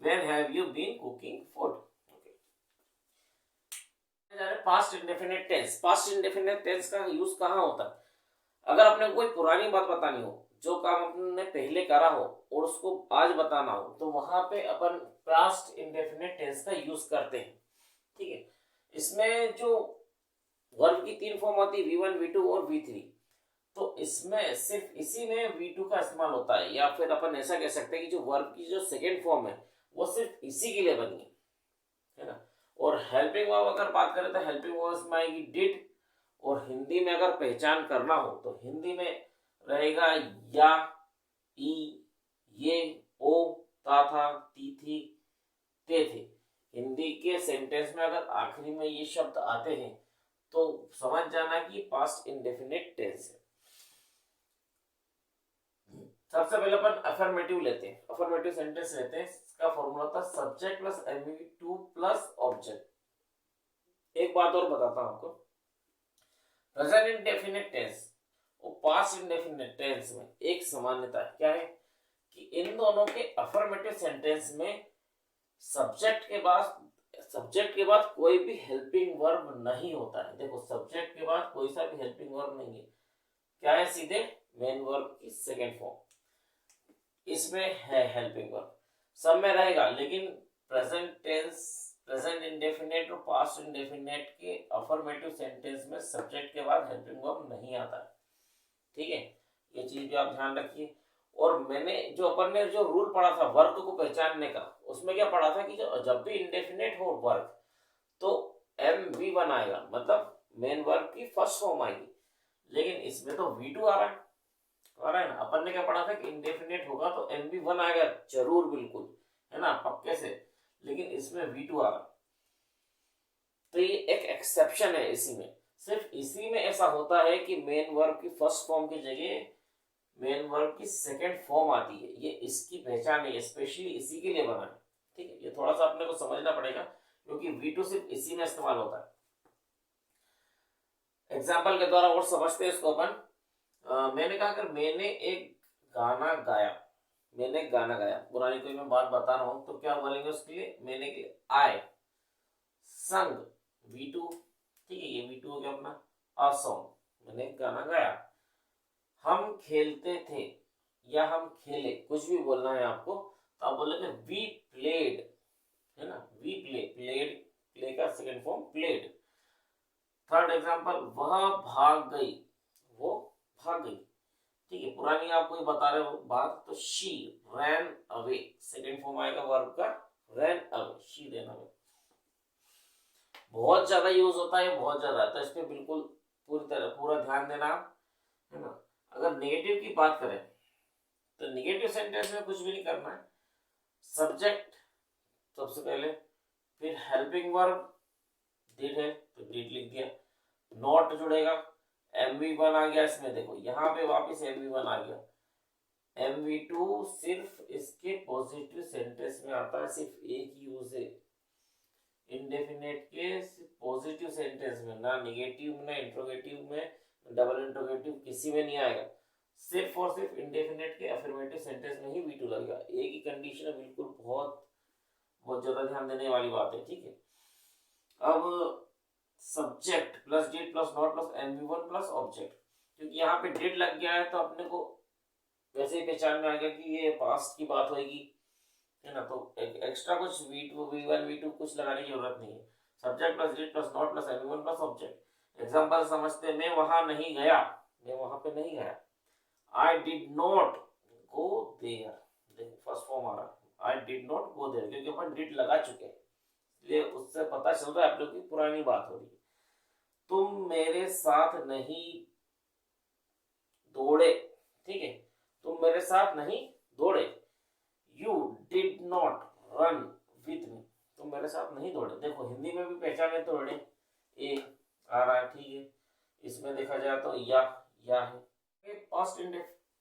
A: When have you been cooking food? Past indefinite tense. Past indefinite tense का यूज कहाँ होता है? अगर अपने कोई पुरानी बात बतानी हो, जो काम अपने पहले करा हो और उसको आज बताना हो, तो वहां पे अपन पास्ट इंडेफिनिट टेंस का यूज करते हैं, ठीक है। इसमें जो वर्ब की 3 फॉर्म होती है, V1, V2 और V3, तो इसमें सिर्फ इसी में V2 का इस्तेमाल होता है, या फिर अपन ऐसा कह सकते हैं कि जो वर्ब की जो सेकेंड फॉर्म है वो सिर्फ इसी के लिए बनी है ना। और हेल्पिंग वर्ब अगर बात करें तो हेल्पिंग वर्ब में आएगी डिड, और हिंदी में अगर पहचान करना हो तो हिंदी में रहेगा या, ई, ये, ओ, ता था, ती थी, ते थे। हिंदी के सेंटेंस में अगर आखिरी में ये शब्द आते हैं तो समझ जाना कि पास्ट इंडेफिनिट टेंस है। सबसे पहले अपन अफर्मेटिव लेते हैं, अफर्मेटिव सेंटेंस लेते हैं। इसका फॉर्मूला था सब्जेक्ट प्लस एमवी2 प्लस ऑब्जेक्ट। एक बात और बताता हूं आपको, प्रेजेंट इंडेफिनिट टेंस और पास्ट इंडेफिनिट टेंस में एक समानता है, क्या है कि इन दोनों के अफर्मेटिव सेंटेंस में सब्जेक्ट के बाद कोई भी हेल्पिंग वर्ब नहीं होता है। देखो, सब्जेक्ट के बाद कोई सा भी हेल्पिंग वर्ब नहीं है, क्या है? सीधे मेन वर्ब की सेकेंड फॉर्म, इसमें है हेल्पिंग वर्ब, सब में रहेगा, लेकिन प्रेजेंट टेंस, प्रेजेंट इंडेफिनिट और पास्ट इंडेफिनिट के अफर्मेटिव सेंटेंस में सब्जेक्ट के बाद हेल्पिंग वर्ब नहीं आता है, ठीक है। ये चीज भी आप ध्यान रखिए। और मैंने जो अपन ने जो रूल पढ़ा था वर्क को पहचानने का, उसमें क्या पढ़ा था कि जब भी इंडेफिनिट हो वर्क तो MV1 आएगा, मतलब मेन वर्ब की फर्स्ट फॉर्म आएगी, लेकिन इसमें तो V2 आ रहा है ना। अपन ने क्या पढ़ा था कि इंडेफिनिट होगा तो MV1 आएगा जरूर, बिल्कुल, है ना, पक्के से, लेकिन इसमें V2 आ रहा। तो ये एक एक्सेप्शन है, इसी में, सिर्फ इसी में ऐसा होता है कि मेन वर्ब की फर्स्ट फॉर्म की जगह मेन वर्ब की सेकेंड फॉर्म आती है। ये इसकी पहचान है, स्पेशली इसी के लिए बना है, ठीक है। ये थोड़ा सा अपने को समझना पड़ेगा, क्योंकि V2 सिर्फ इसी में इस्तेमाल होता है। एग्जाम्पल के द्वारा और समझते हैं इसको अपन। मैंने कहा अगर मैंने एक गाना गाया, मैंने गाना गाया, पुरानी कोई मैं बात बता रहा हूं, तो क्या बोलेंगे उसके लिए? मैंने के लिए आई संग, V2, ठीक है, ये V2 हो गया अपना। अ सॉन्ग, मैंने गाना गाया। हम खेलते थे या हम खेले, कुछ भी बोलना है आपको, तो आप बोलेंगे वी प्लेड, है ना, वी प्लेड, प्ले का second form played. Third example, वह भाग गई, वो भाग गई, ठीक है। पुरानी आप कोई बता रहे हो बात, तो she ran away, second form आएगा वर्ब का ran away, she ran away. बहुत ज्यादा यूज होता है, बहुत ज्यादा, तो इस पे बिल्कुल पूरा ध्यान देना, है ना। अगर नेगेटिव की बात करें तो नेगेटिव सेंटेंस में कुछ भी नहीं करना है, सब्जेक्ट सबसे पहले, फिर हेल्पिंग वर्ब डिड है तो डिड लिख दिया, नॉट जुड़ेगा, MV1 आ गया इसमें, देखो यहाँ पे वापस MV1 आ गया। MV2 सिर्फ इसके पॉजिटिव सेंटेंस में आता है, सिर्फ एक यूज है इंडेफिनेट के पॉजिटिव सेंटेंस में, ना नेगेटिव में, ना इंट्रोगेटिव में, डबल इंट्रोगेटिव किसी में नहीं आएगा, सिर्फ और सिर्फ इंडेफिनेट के अफर्मेटिव सेंटेंस में ही V2 लगेगा। एक ही कंडीशन है, बिल्कुल बहुत बहुत ज्यादा ध्यान देने वाली बात है, ठीक है। अब subject plus did plus not plus MV1 plus object, क्योंकि यहाँ पे डिड लग गया है तो अपने को वैसे ही पहचान में आ गया कि ये पास्ट की बात होगी, है ना, तो एक्स्ट्रा कुछ V2 V1 V2 कुछ लगाने की जरूरत नहीं है। Subject plus did plus not plus anyone plus object. Example समझते हैं, मैं वहां नहीं गया, मैं वहां पे नहीं गया। I did not go there, देखो फर्स्ट फॉर्म आ रहा है, I did not go there, क्योंकि अपन डिड लगा चुके हैं, इसलिए उससे पता चल रहा है आप लोग की पुरानी बात हो रही है। तुम मेरे साथ नहीं दौड़े, ठीक है, तुम मेरे साथ नहीं दौड़े। You did not run with me, तुम मेरे साथ नहीं दौड़े। देखो हिंदी में भी पहचाने दौड़े, ए आ रहा है, ठीक है। इसमें देखा जाए तो या है।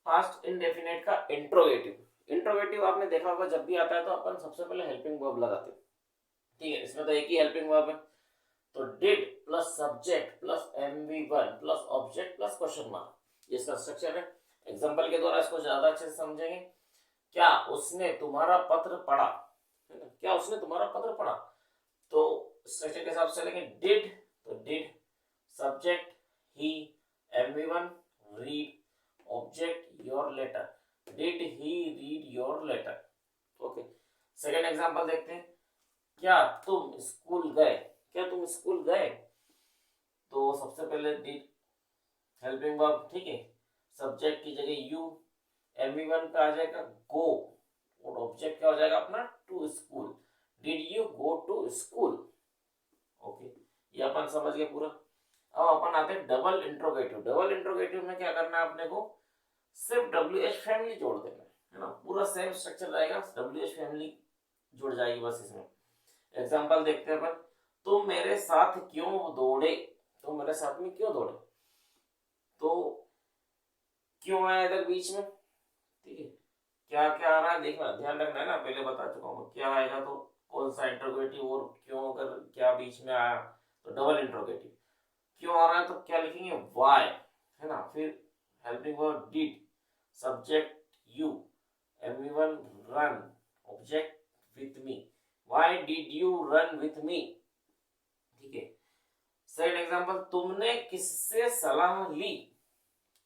A: पास्ट इंडेफिनेट का इंट्रोगेटिव। इंट्रोगेटिव आपने देखा होगा, जब भी आता है तो अपन सबसे पहले हेल्पिंग वर्ब लगाते हैं, ठीक है। इसमें तो एक ही हेल्पिंग वर्ब है, तो did plus subject plus MV1 plus object plus question mark, इसका स्ट्रक्चर है। एग्जांपल के द्वारा इसको ज्यादा अच्छे से समझेंगे। क्या उसने तुम्हारा पत्र पढ़ा, है ना, क्या उसने तुम्हारा पत्र पढ़ा, तो स्ट्रक्चर के हिसाब से चलेंगे। डिड, तो did, subject he, MV1 read, object your letter, did he read your letter. Okay, second example देखते हैं। क्या तुम स्कूल गए, क्या तुम स्कूल गए, तो सबसे पहले डिड हेल्पिंग वर्ब, ठीक है, सब्जेक्ट की जगह यू, MV1 पे आ जाएगा गो, और ऑब्जेक्ट क्या हो जाएगा अपना to school, did you go to school. Okay, ये अपन समझ गए पूरा। अब अपन आते हैं डबल इंट्रोगेटिव। डबल इंट्रोगेटिव में क्या करना है अपने को, सिर्फ WH फैमिली जोड़ देना है ना, पूरा सेम स्ट्रक्चर रहेगा, WH फैमिली जुड़ जाएगी बस इसमें। एग्जांपल देखते हैं अपन। तुम मेरे साथ क्यों दौड़े, तुम मेरे साथ में क्यों दौड़े, तो क्यों आया इधर बीच में, ठीक है। क्या क्या आ रहा है देखना, ध्यान रखना है ना, पहले बता चुका हूँ। क्या आएगा तो कौन सा इंट्रोगेटिव, और क्यों अगर क्या बीच में आया तो डबल इंट्रोगेटिव। क्यों आ रहा है तो क्या लिखेंगे, वाई, है ना, फिर helping verb did, subject you, MV1 run, object with me, why did you run with me, ठीक है। सेकंड एग्जांपल, तुमने किससे सलाह ली,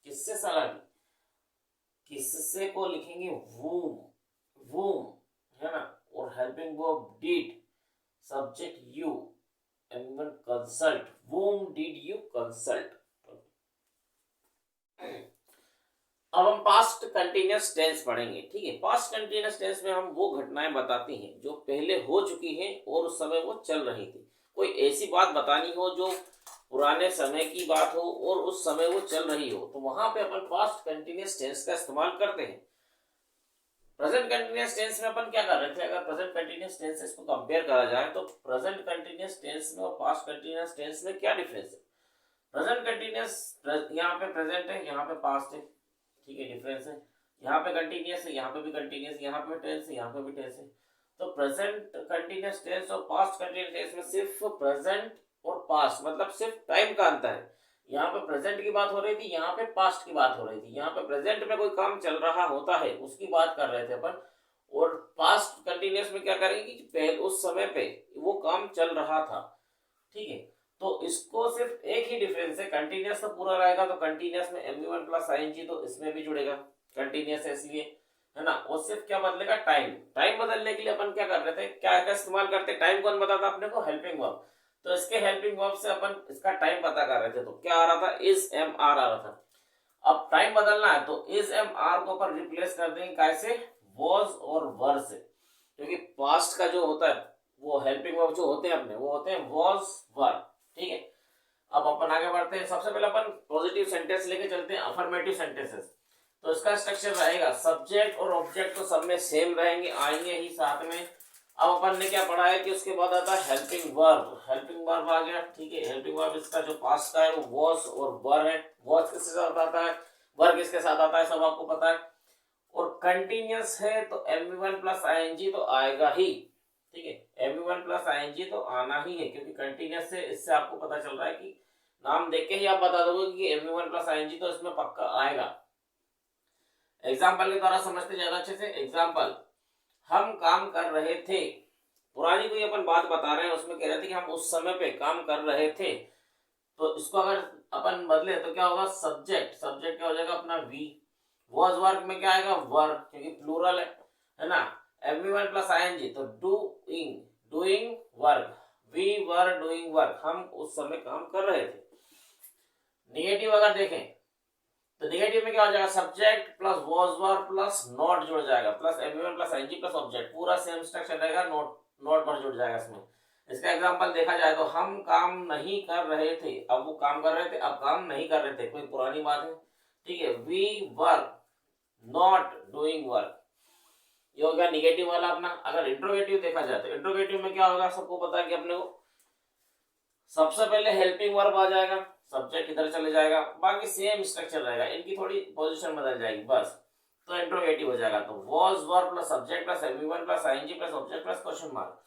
A: किससे सलाह ली, किससे को लिखेंगे वूम, वूम, है ना, और helping verb did, subject you, animal consult, whom did you consult। अब हम पास्ट कंटिन्यूअस टेंस पढ़ेंगे, ठीक है। पास्ट कंटिन्यूअस टेंस में हम वो घटनाएं बताते हैं जो पहले हो चुकी हैं और उस समय वो चल रही थी। कोई ऐसी बात बतानी हो जो पुराने समय की बात हो और उस समय वो चल रही हो, तो वहां पे अपन पास्ट कंटिन्यूअस टेंस का इस्तेमाल करते हैं। प्रेजेंट कंटिन्यूअस टेंस में अपन क्या कर रहे थे, अगर प्रेजेंट कंटिन्यूअस टेंस से इसको कंपेयर करा जाए तो प्रेजेंट कंटिन्यूअस टेंस में और पास्ट कंटिन्यूअस टेंस में क्या डिफरेंस है। प्रेजेंट कंटिन्यूअस, यहाँ पे प्रेजेंट है, यहाँ पे पास्ट है, ठीक है, डिफरेंस है। यहाँ पे कंटिन्यूअस है, यहाँ पे भी कंटिन्यूअस, यहाँ पे टेंस है, यहाँ पे भी टेंस है। तो प्रेजेंट कंटिन्यूअस टेंस और पास्ट कंटिन्यूअस टेंस में सिर्फ प्रेजेंट और पास्ट, मतलब सिर्फ टाइम का अंतर है। यहाँ पे प्रेजेंट की बात हो रही थी, यहाँ पे पास्ट की बात हो रही थी। यहाँ पे प्रेजेंट में कोई काम चल रहा होता है उसकी बात कर रहे थे अपन, और पास्ट कंटिन्यूअस में क्या करेंगे कि पहले उस समय पे वो काम चल रहा था, ठीक है। तो इसको सिर्फ एक ही डिफरेंस है, कंटिन्यूअस तो पूरा रहेगा, तो कंटिन्यूअस में MV1 प्लस ING तो इसमें भी जुड़ेगा, कंटिन्यूअस है इसलिए, है ना। और सिर्फ क्या बदलेगा, टाइम। टाइम बदलने के लिए अपन क्या कर रहे थे, क्या क्या इस्तेमाल करते, टाइम कौन बताता अपने को, हेल्पिंग वर्ब। तो इसके हेल्पिंग वर्ब से अपन इसका टाइम पता कर रहे थे, तो क्या आ रहा था, इज MR आ रहा था। अब टाइम बदलना है तो इज MR को अपन रिप्लेस कर देंगे कैसे, वॉज और वर से, क्योंकि पास्ट का जो होता है वो हेल्पिंग वर्ब जो होते हैं अपने, वो होते हैं वॉज वर, ठीक है। अब अपन आगे बढ़ते हैं। सबसे पहले अपन पॉजिटिव सेंटेंस लेके चलते हैं, अफर्मेटिव सेंटेंसेस। तो इसका स्ट्रक्चर रहेगा, सब्जेक्ट और ऑब्जेक्ट तो सब में सेम रहेंगे, आएंगे ही साथ में। अब अपन ने क्या पढ़ा है कि उसके बाद आता है हेल्पिंग वर्ब। हेल्पिंग वर्ब आ गया, ठीक है। हेल्पिंग वर्ब इसका जो पास्ट का है वो वॉज और वर है। वॉज किसके साथ आता है, वर किसके साथ आता है, सब आपको पता है। और कंटिन्यूअस है तो MV1 प्लस ING तो आएगा ही, ठीक है। MV1 प्लस ING तो आना ही है, क्योंकि कंटिन्यूअस से इससे आपको पता चल रहा है कि नाम देख के ही आप बता दोगे कि MV1 प्लस ING तो इसमें पक्का आएगा। एग्जाम्पल के द्वारा समझते ज्यादा अच्छे से। एग्जाम्पल, हम काम कर रहे थे, पुरानी कोई अपन बात बता रहे हैं, उसमें कह रहे थे कि हम उस समय पे काम कर रहे थे, तो इसको अगर अपन बदले तो क्या होगा, सब्जेक्ट, सब्जेक्ट क्या हो जाएगा अपना वी। वॉज वर्क में क्या आएगा, वर, क्योंकि प्लूरल है ना। MV1 प्लस आईएनजी, तो doing, doing work, we were doing work, हम उस समय काम कर रहे थे। निगेटिव अगर देखें तो निगेटिव में क्या हो जाएगा, subject plus was were plus not जुड़ जाएगा, plus MV1 plus ING plus object, पूरा सेम स्ट्रक्चर रहेगा, नॉट नॉट पर जुड़ जाएगा इसमें। इसका एग्जांपल देखा जाए तो हम काम नहीं कर रहे थे, अब वो काम कर रहे थे, अब काम नहीं कर रहे थे, कोई पुरानी बात है, ठीक है। We were not doing work, ये हो गया निगेटिव वाला अपना। अगर इंट्रोगेटिव देखा जाए तो इंट्रोगेटिव में क्या होगा, सबको पता है कि अपने को सबसे पहले हेल्पिंग वर्ब आ जाएगा, सब्जेक्ट इधर चले जाएगा, बाकी सेम स्ट्रक्चर रहेगा, इनकी थोड़ी पोजीशन बदल जाएगी बस, तो इंट्रोगेटिव हो जाएगा। तो was verb plus subject plus MV1 plus ING plus object plus question mark,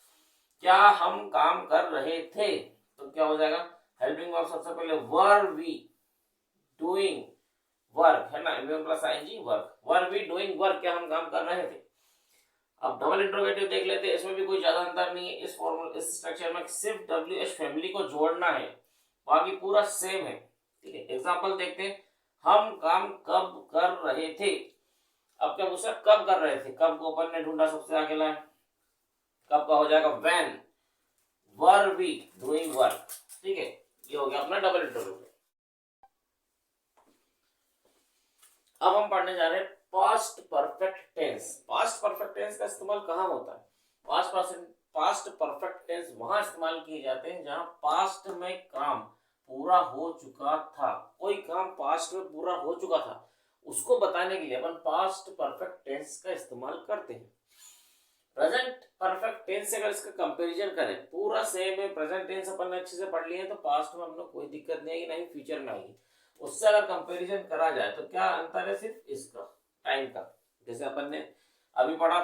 A: क्या हम काम कर रहे थे, तो क्या हो जाएगा, हेल्पिंग वर्ब सबसे पहले वर वी डूइंग वर्क, है ना, MV1 plus ING work, were we doing work, क्या हम काम कर रहे थे। अब डबल इंट्रोगेटिव देख लेते हैं, इसमें भी कोई ज्यादा अंतर नहीं है, इस फॉर्मूला इस स्ट्रक्चर में सिर्फ WH फैमिली को जोड़ना है, बाकी पूरा सेम है, ठीक है। एग्जांपल देखते हैं, हम काम कब कर रहे थे, अब क्या पूछा, कब कर रहे थे, कब को अपन ने ढूंढा, सबसे आगे लाए, कब का हो जाएगा when, were we doing work, ठीक है। ये हो गया अपना डबल इंट्रोगेटिव। अब हम पढ़ने जा रहे हैं past perfect tense. Past perfect tense का इस्तेमाल कहाँ होता है, पास्ट परफेक्ट टेंस वहां इस्तेमाल किए जाते हैं जहां पास्ट में काम पूरा हो चुका था, कोई काम पास्ट में पूरा हो चुका था, उसको बताने के लिए अपन पास्ट परफेक्ट टेंस का इस्तेमाल करते हैं। प्रेजेंट परफेक्ट टेंस से अगर इसका कंपैरिजन करें, पूरा सेम है, प्रेजेंट टेंस अपन ने अच्छे से पढ़ लिए, तो पास्ट में हम लोग कोई दिक्कत नहीं आएगी, नहीं फ्यूचर में आएगी। उससे अगर कंपैरिजन करा जाए तो क्या अंतर है, सिर्फ इसका टाइम का। जैसे अपन ने अभी पढ़ा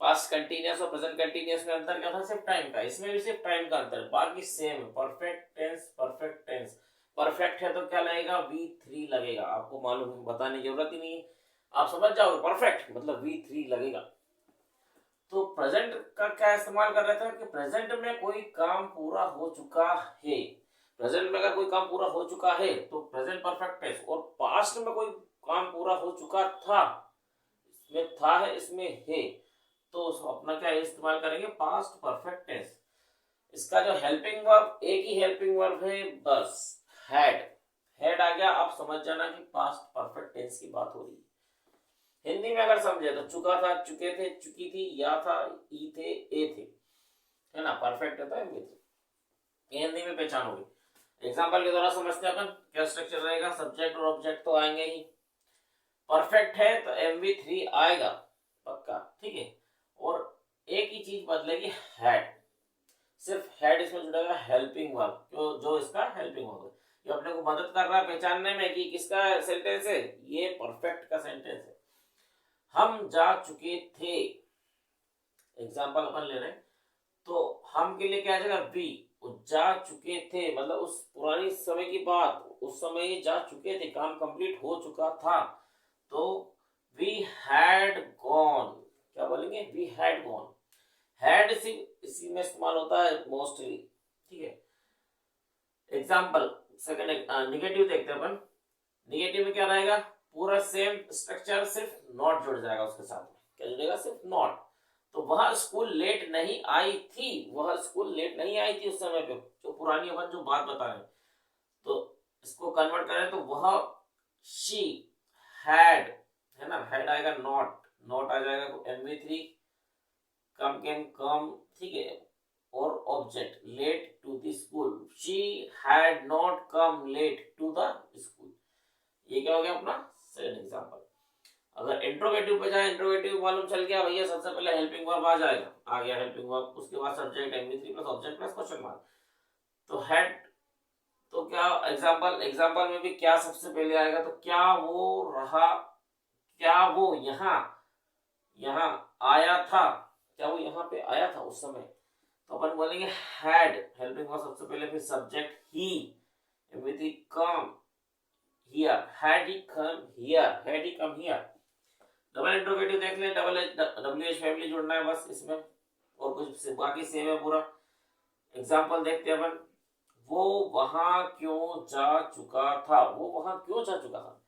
A: पास्ट कंटीन्यूअस और प्रेजेंट कंटीन्यूअस में अंतर क्या था, सिर्फ टाइम का, इसमें भी सिर्फ टाइम का अंतर, बाकी सेम है। Perfect tense, perfect tense, perfect है तो क्या लगेगा, V3 लगेगा, आपको मालूम है, बताने की जरूरत ही नहीं है, आप समझ जाओगे, परफेक्ट मतलब V3 लगेगा। तो प्रेजेंट का क्या इस्तेमाल कर रहे थे कि प्रेजेंट में कोई काम पूरा हो चुका है, प्रेजेंट में अगर कोई काम पूरा हो चुका है तो प्रेजेंट परफेक्ट टेंस, और पास्ट में कोई काम पूरा हो चुका था, इसमें था है, इसमें है, तो अपना क्या इस्तेमाल करेंगे, पास्ट परफेक्ट टेंस। इसका जो हेल्पिंग वर्ब, एक ही हेल्पिंग वर्ब है बस, हैड, हैड आ गया, आप समझ जाना कि पास्ट परफेक्ट टेंस की बात हो रही है। हिंदी में अगर समझे तो चुका था, चुके थे, चुकी थी, या था, ई थे, ए थे, है ना, परफेक्ट होता है ये हिंदी में पहचान होगी। एग्जांपल के द्वारा समझते हैं अपन, क्या स्ट्रक्चर रहेगा, सब्जेक्ट और ऑब्जेक्ट तो आएंगे ही, परफेक्ट है तो MV3 आएगा पक्का, ठीक है। और एक ही चीज बदलेगी, हैड, सिर्फ हैड इसमें जुड़ेगा, हेल्पिंग वर्ब, जो इसका हेल्पिंग वर्ब है, ये अपने को मदद कर रहा है पहचानने में कि किसका सेंटेंस है, ये परफेक्ट का सेंटेंस है। हम जा चुके थे, एग्जाम्पल अपन ले रहे हैं, तो हम के लिए क्या आ जाएगा, वी, जा चुके थे मतलब उस पुरानी समय की बात, उस समय ये जा चुके थे, काम कंप्लीट हो चुका था, तो वी हैड गॉन, क्या बोलेंगे, वी हैड गॉन, हैड इसी में इस्तेमाल होता है मोस्टली, ठीक है। एग्जाम्पल सेकंड निगेटिव देखते हैं अपन, निगेटिव में क्या रहेगा, पूरा सेम स्ट्रक्चर, सिर्फ नॉट जुड़ जाएगा उसके साथ में, क्या जुड़ेगा, सिर्फ नॉट। तो वह स्कूल लेट नहीं आई थी, वह स्कूल लेट नहीं आई थी उस समय पे, जो पुरानी अपन जो बात बता रहे हैं, तो इसको कन्वर्ट करें तो वह शी हैड, है ना, हैड आएगा, नॉट, नॉट आ जाएगा MV3, कम कैन कम, ठीक है, और object late to the school, she had not come late to the school, ये क्या हो गया अपना सेकंड एग्जांपल। अगर इंट्रोगेटिव पे जाए, इंट्रोगेटिव मालूम चल गया भैया, सबसे पहले हेल्पिंग वर्ब आ जाएगा, आ गया हेल्पिंग वर्ब, उसके बाद subject MV3 plus object plus question mark, तो हैड, तो क्या एग्जांपल में भी क्या सबसे पहले आएगा, तो क्या वो रहा, क्या वो यहाँ यहाँ आया था, क्या वो यहाँ पे आया था उस समय, तो अपन बोलेंगे हैड, हेल्पिंग वर्ब सबसे पहले, फिर subject he, MV3 come here, had he come here, had he come here। Double interrogative देख ले, डबल WH फैमिली जोड़ना है बस इसमें, और कुछ बाकी सेम है पूरा। एग्जांपल देखते हैं अपन, वो वहां क्यों जा चुका था, वो वहां क्यों जा चुका था,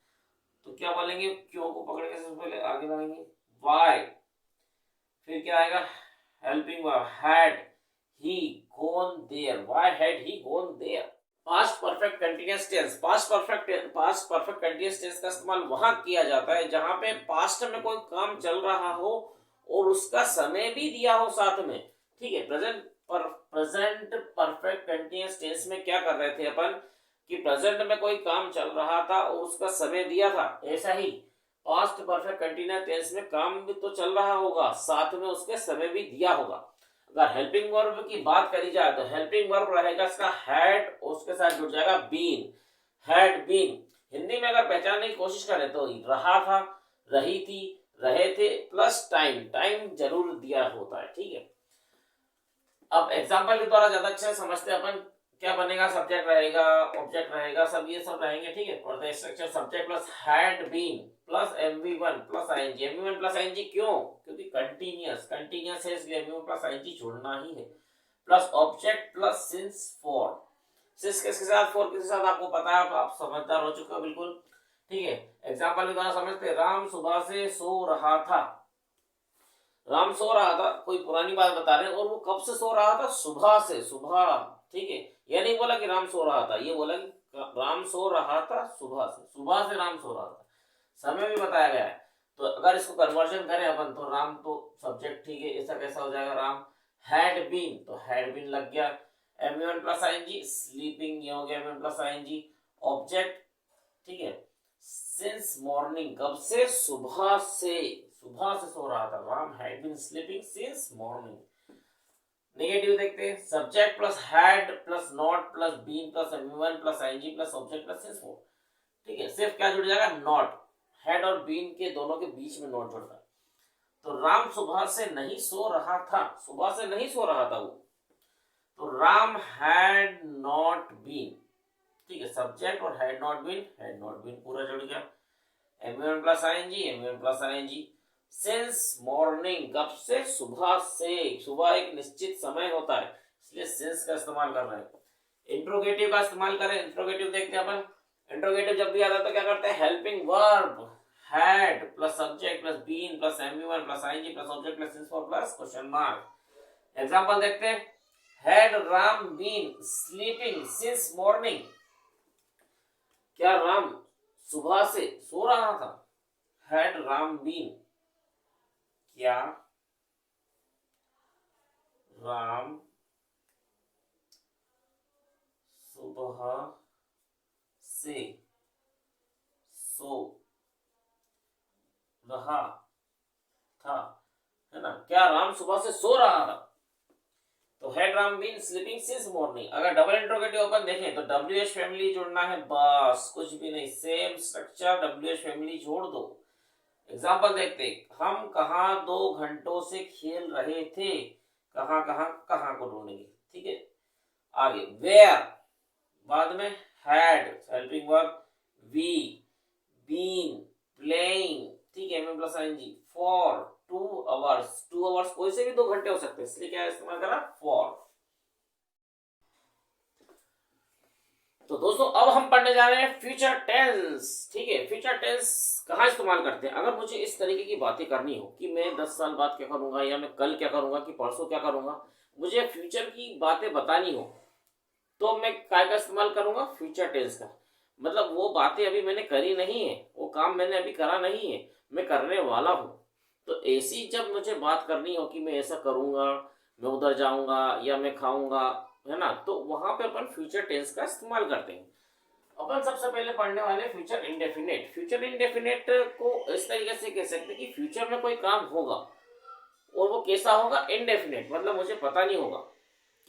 A: तो क्या बोलेंगे, क्यों को पकड़ के सबसे पहले आगे बढ़ेंगे, why, फिर क्या आएगा, helping verb had he gone there, why had he gone there. Past perfect continuous tense, past perfect continuous tense का इस्तेमाल वहां किया जाता है जहां पे पास्ट में कोई काम चल रहा हो और उसका समय भी दिया हो साथ में। ठीक है, प्रेजेंट परफेक्ट कंटीन्यूअस टेंस में क्या कर रहे थे अपन कि प्रेजेंट में कोई काम चल रहा था और उसका समय दिया था, ऐसा ही पास्ट परफेक्ट कंटीन्यूअस टेंस में काम भी तो चल रहा होगा, साथ में उसके समय भी दिया होगा। अगर हेल्पिंग वर्ब की बात करी जाए तो हेल्पिंग वर्ब रहेगा इसका हैड, उसके साथ जुड़ जाएगा बीन, हैड बीन। हिंदी में अगर पहचानने की कोशिश करें तो रहा था, रही थी, रहे थे प्लस टाइम, टाइम जरूर दिया होता है। ठीक है, अब एग्जांपल के द्वारा ज्यादा अच्छे से समझते हैं अपन। क्या बनेगा, सब्जेक्ट रहेगा, ऑब्जेक्ट रहेगा, सब ये सब रहेंगे। ठीक है, पढ़ते structure subject plus had been plus mv1 plus ing, mv1 plus ing क्यों, क्योंकि कंटीन्यूअस है इसलिए mv1 प्लस ing जोड़ना ही है, plus object plus since for, since किसके साथ, फॉर किसके साथ आपको पता है, आप समझदार हो चुके हो बिल्कुल। ठीक है, एग्जांपल के द्वारा समझते, राम सुबह से सो रहा था, राम सो रहा था, कोई पुरानी बात बता रहे हैं, और वो कब से सो रहा था, सुबह से, सुबह। ठीक है, ये नहीं बोला कि राम सो रहा था, ये बोला कि राम सो रहा था सुबह से, सुबह से राम सो रहा था, समय भी बताया गया है। तो अगर इसको कन्वर्जन करें अपन तो राम तो सब्जेक्ट, ठीक है, ऐसा कैसा हो जाएगा, राम हैड बीन, तो हैड बीन लग गया, mv1 प्लस ing, स्लीपिंग ये हो गया mv1 प्लस ing, ऑब्जेक्ट। ठीक है, सिंस मॉर्निंग, कब से, सुबह से, सुबह से सो रहा था, Ram had been sleeping since morning. Negative देखते हैं, subject plus had plus not plus been plus mv1 plus ing plus object plus since for. ठीक है, सिर्फ क्या जुड़ जाएगा, नॉट, हैड और बीन के दोनों के बीच में नॉट जुड़ता है। तो राम सुबह से नहीं सो रहा था, सुबह से नहीं सो रहा था वो, तो राम हैड नॉट बीन। ठीक है, सब्जेक्ट और हैड नॉट बीन पूरा जुड़ गया, mv1 plus ing, mv1 plus ing, since morning, कब से, सुबह से, सुबह एक निश्चित समय होता है इसलिए सिंस का इस्तेमाल कर रहे हैं। इंट्रोगेटिव का इस्तेमाल करें, इंट्रोगेटिव देखते हैं अपन। इंट्रोगेटिव जब भी आता है तो क्या करते हैं, helping verb had plus subject plus been plus mv1 plus ing plus object plus since for plus question mark. Example देखते हैं, had Ram been sleeping since morning, क्या राम सुबह से सो रहा था, हैड राम बीन, क्या राम सुबह से सो रहा था, है ना, क्या राम सुबह से सो रहा था, तो had Ram been sleeping since morning. अगर डबल इंट्रोगेटिव अपन देखें तो WH फैमिली जोड़ना है, बस कुछ भी नहीं, सेम स्ट्रक्चर, WH फैमिली जोड़ दो। एग्जाम्पल देखते, हम कहाँ 2 घंटों से खेल रहे थे, कहाँ कहाँ कहाँ को ढूंढेंगे। ठीक है, आगे वेयर, बाद में had, helping verb we, been, playing. ठीक है, plus ing, for 2 hours, 2 hours कोई से भी 2 घंटे हो सकते हैं इसलिए क्या इस्तेमाल करा, फॉर। तो दोस्तों अब हम पढ़ने जा रहे हैं फ्यूचर टेंस। ठीक है, फ्यूचर टेंस कहाँ इस्तेमाल करते हैं, अगर मुझे इस तरीके की बातें करनी हो कि मैं 10 साल बाद क्या करूंगा, या मैं कल क्या करूंगा, कि परसों क्या करूंगा, मुझे फ्यूचर की बातें बतानी हो तो मैं क्या का इस्तेमाल करूंगा, फ्यूचर टेंस का। मतलब वो बातें अभी मैंने करी नहीं है, वो काम मैंने अभी करा नहीं है, मैं करने वाला हूँ। तो ऐसी जब मुझे बात करनी हो कि मैं ऐसा करूंगा, मैं उधर जाऊंगा या मैं खाऊंगा, है ना, तो वहां पे अपन फ्यूचर टेंस का इस्तेमाल करते हैं। अपन सबसे पहले पढ़ने वाले फ्यूचर इंडेफिनेट। फ्यूचर इंडेफिनेट को इस तरीके से कह सकते हैं कि फ्यूचर में कोई काम होगा और वो कैसा होगा, इंडेफिनेट, मतलब मुझे पता नहीं होगा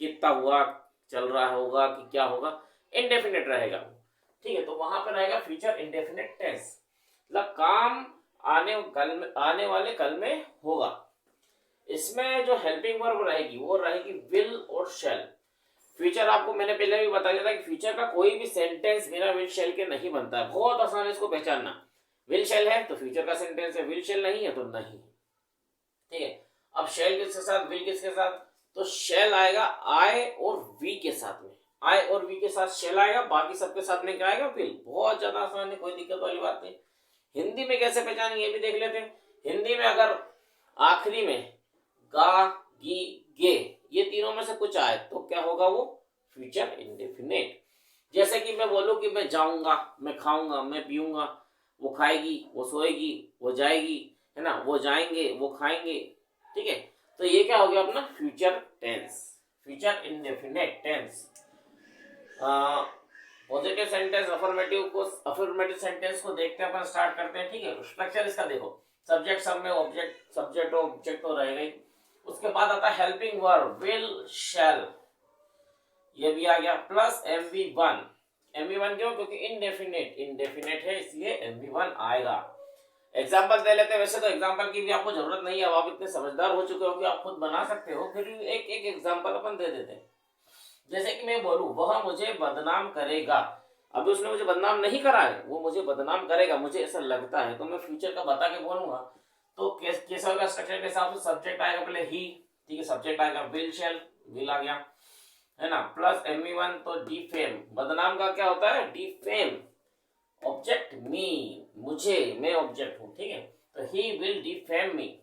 A: कितना हुआ, चल रहा होगा कि क्या होगा, इंडेफिनेट रहेगा। ठीक है, तो वहां पर रहेगा फ्यूचर इंडेफिनेट टेंस, मतलब काम आने वाले कल में होगा। इसमें जो हेल्पिंग वर्ब रहेगी वो रहेगी विल और शैल। फ्यूचर आपको मैंने पहले भी बता दिया था कि फ्यूचर का कोई भी सेंटेंस बिना विल शैल के नहीं बनता है, बहुत आसान है इसको पहचानना। विल शैल है तो फ्यूचर का सेंटेंस है, विल शैल नहीं है तो नहीं। ठीक है, अब शैल किसके साथ, विल किसके साथ, तो शैल आएगा आई और वी के साथ में, आई और वी के साथ शैल आएगा, बाकी सबके साथ में क्या आएगा, विल। बहुत ज्यादा आसान है, कोई दिक्कत वाली बात नहीं। हिंदी में कैसे पहचानेंगे ये भी देख लेते हैं। हिंदी में अगर आखिरी में गा, गी, गे, ये तीनों में से कुछ आए तो क्या होगा? वो फ्यूचर इंडेफिनेट। जैसे कि मैं बोलूं कि मैं जाऊंगा, मैं खाऊंगा, मैं पीऊंगा, वो खाएगी, वो सोएगी, वो जाएगी, है ना, वो जाएंगे, वो खाएंगे, ठीक है। तो ये क्या हो गया अपना? Future tense, future indefinite tense. Positive sentence, affirmative sentence को देखते हैं अपन, स्टार्ट करते हैं, ठीक है। स्ट्रक्चर इसका देखो, सब्जेक्ट सब में ऑब्जेक्ट, सब्जेक्ट और ऑब्जेक्ट तो रहेगा ही। उसके बाद आता है हेल्पिंग वर्ब, विल, शैल, ये भी आ गया, प्लस MV1। MV1 क्यों? क्योंकि इंडेफिनेट है, इसलिए MV1 आएगा। एग्जाम्पल दे लेते हैं। वैसे तो एग्जाम्पल की भी आपको जरूरत नहीं है, अब आप इतने समझदार हो चुके हो कि आप खुद बना सकते हो, फिर भी एक एक एग्जाम्पल अपन दे देते हैं। जैसे कि मैं बोलूं वह मुझे बदनाम करेगा, अभी उसने मुझे बदनाम नहीं करा है, वो मुझे बदनाम करेगा, मुझे ऐसा लगता है, तो मैं फ्यूचर का बता के बोलूंगा तो कैसा होगा? स्ट्रक्चर के हिसाब से सब्जेक्ट आएगा पहले ही, ठीक है, सब्जेक्ट आएगा विल, शैल, विल आ गया, है ना, प्लस MV1, तो डिफेम, बदनाम का क्या होता है? डिफेम, ऑब्जेक्ट मी, मुझे, मैं ऑब्जेक्ट हूं, ठीक है, तो ही विल डिफेम मी।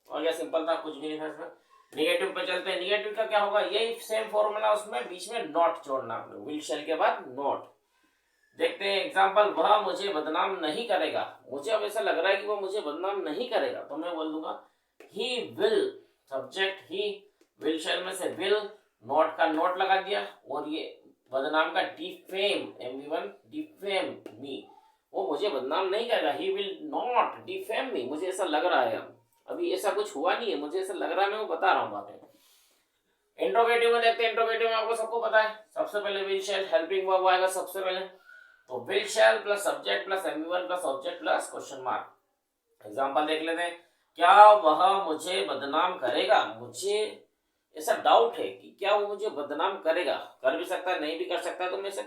A: और यह सिंपल था, कुछ भी नहीं था इसमें। निगेटिव पे चलते हैं। निगेटिव का क्या होगा? यही सेम फॉर्मूला, उसमें बीच में नॉट जोड़ना आपने, विल शैल के बाद नॉट। देखते हैं एग्जांपल, वह मुझे बदनाम नहीं करेगा, मुझे अब ऐसा लग रहा है कि वह मुझे बदनाम नहीं करेगा, तो मैं बोल दूंगा he will, subject he, will shall में से विल, नॉट का नॉट लगा दिया, और ये बदनाम का डिफेम, MV1, डिफेम मी, वो मुझे बदनाम नहीं करेगा, ही विल नॉट डिफेम मी, मुझे ऐसा लग रहा है, अभी ऐसा कुछ हुआ नहीं है, मुझे ऐसा लग रहा है, मैं वो बता रहा हूँ बातें। इंट्रोगेटिव में देखते हैं। इंट्रोगेटिव में आपको सबको पता है, सबसे पहले विल शैल, हेल्पिंग वर्ब आएगा सबसे पहले, तो will shall plus subject plus MV1 plus object plus question mark. Example देख लेते हैं। क्या वह मुझे बदनाम करेगा? मुझे ऐसा डाउट है कि क्या वो मुझे बदनाम करेगा, कर भी सकता है, नहीं भी कर सकता है, तो मैं इसे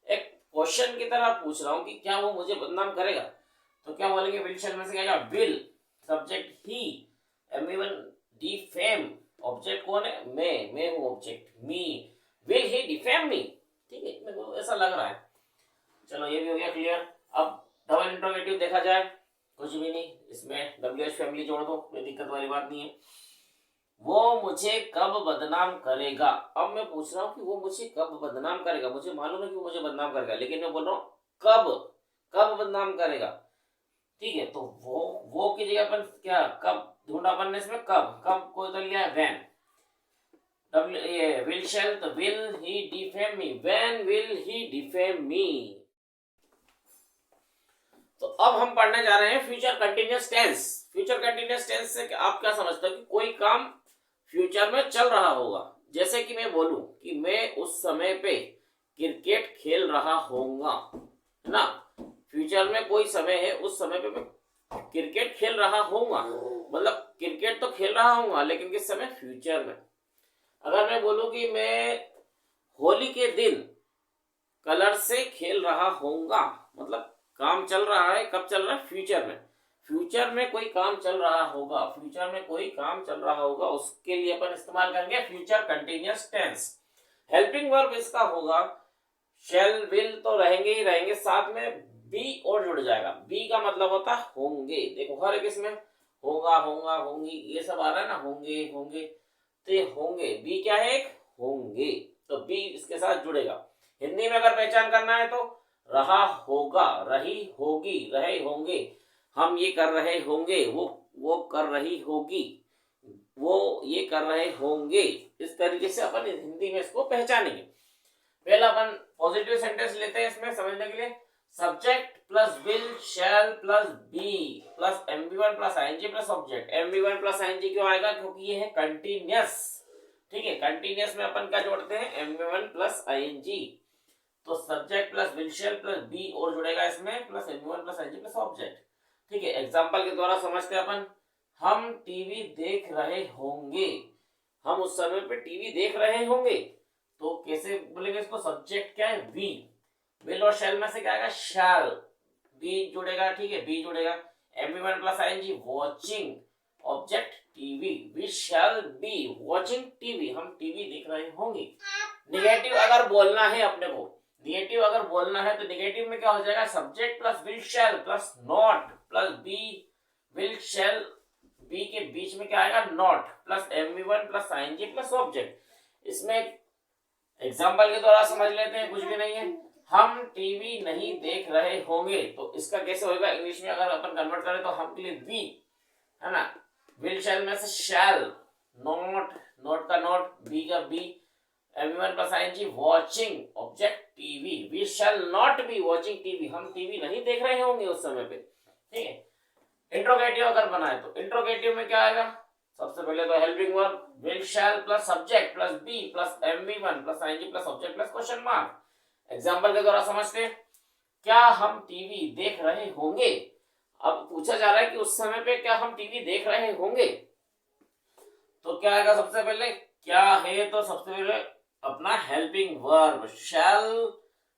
A: एक क्वेश्चन की तरह पूछ रहा हूँ कि क्या वो मुझे बदनाम करेगा, तो क्या बोलेंगे? विल शैल में से क्या आएगा? Will, subject he, MV1 defame, object कौन है? मैं हूँ object, me, will he defame me, ठीक है, मेरे को ऐसा लग रहा है। चलो ये भी हो गया क्लियर। अब डबल इंट्रोगेटिव देखा जाए, कुछ भी नहीं, इसमें WH फैमिली जोड़ दो, कोई दिक्कत वाली बात नहीं है। वो मुझे कब बदनाम करेगा, अब मैं पूछ रहा हूँ कि वो मुझे कब बदनाम करेगा, मुझे मालूम है कि वो मुझे बदनाम करेगा, लेकिन मैं बोल रहा हूँ कब, कब बदनाम करेगा, ठीक है। तो वो की जगह अपन क्या, कब ढूंढा अपन ने इसमें? कब, कब को तो लिया है व्हेन, विल शैल, तो will he defame me, when will he defame me. तो अब हम पढ़ने जा रहे हैं future continuous tense. Future continuous tense से आप क्या समझते हो कि कोई काम फ्यूचर में चल रहा होगा। जैसे कि मैं बोलूं कि मैं उस समय पे क्रिकेट खेल रहा होऊंगा, है ना, फ्यूचर में कोई समय है, उस समय पे मैं क्रिकेट खेल रहा होऊंगा, मतलब क्रिकेट तो खेल रहा होऊंगा, लेकिन किस समय? फ्यूचर में। अगर मैं बोलूं कि मैं होली के दिन कलर से खेल रहा होऊंगा, मतलब काम चल रहा है, कब चल रहा है? फ्यूचर में। फ्यूचर में कोई काम चल रहा होगा, फ्यूचर में कोई काम चल रहा होगा, उसके लिए अपन इस्तेमाल करेंगे future continuous tense. Helping verb इसका होगा शैल, विल तो रहेंगे ही रहेंगे, साथ में बी और जुड़ जाएगा। बी का मतलब होता है होंगे, देखो हर एक इसमें होगा, होगा, होंगी, ये सब आ रहा है ना, होंगे, होंगे, तो ये होंगे, बी क्या है? एक होंगे, तो बी इसके साथ जुड़ेगा। हिंदी में अगर पहचान करना है तो रहा होगा, रही होगी, रहे होंगे, हम ये कर रहे होंगे, वो कर रही होगी, वो ये कर रहे होंगे, इस तरीके से अपन हिंदी में इसको पहचानेंगे। पहला अपन पॉजिटिव सेंटेंस लेते हैं इसमें समझने के लिए। Subject plus will shall plus be plus MV1 plus ING plus object. MV1 plus ING क्यों आएगा? क्योंकि ये है कंटिन्यूअस, ठीक है। कंटिन्यूअस में अपन क्या जोड़ते हैं? MV1 प्लस ING, तो subject plus will shall plus be और जुड़ेगा इसमें plus MV1 plus ING plus object, ठीक है। एग्जाम्पल के द्वारा समझते हैं अपन। हम टीवी देख रहे होंगे, हम उस समय पे टीवी देख रहे होंगे, तो कैसे बोलेंगे इसको? सब्जेक्ट क्या है? वी, विल और शैल में से क्या आएगा? शैल, बी जुड़ेगा, ठीक है, बी जुड़ेगा, MV1 plus ING watching, object TV, we shall be watching TV, हम टीवी देख रहे होंगे। निगेटिव अगर बोलना है अपने को, निगेटिव अगर बोलना है तो निगेटिव में क्या हो जाएगा? Subject plus will shall plus not plus be, will shall be के बीच में क्या आएगा, not plus MV1 plus ING plus object. इसमें एग्जाम्पल के द्वारा समझ लेते हैं, कुछ भी नहीं है। हम टीवी नहीं देख रहे होंगे, तो इसका कैसे होगा इंग्लिश में अगर अपन कन्वर्ट करें तो हम के लिए वी है ना, विल शैल में से शैल, नॉट, नॉट का नॉट, बी का be, MV1 plus ING watching object TV, we shall not be watching TV, हम टीवी नहीं देख रहे होंगे उस समय पे, ठीक है। इंट्रोगेटिव अगर बनाए तो इंट्रोगेटिव में क्या आएगा, सबसे पहले तो helping verb will shall plus subject plus be plus MV1 plus ING plus object plus question mark. Example के द्वारा समझते हैं, क्या हम टीवी देख रहे होंगे। अब पूछा जा रहा है कि उस समय पे क्या हम टीवी देख रहे होंगे, तो क्या आएगा सबसे पहले, क्या है तो सबसे पहले अपना helping verb shall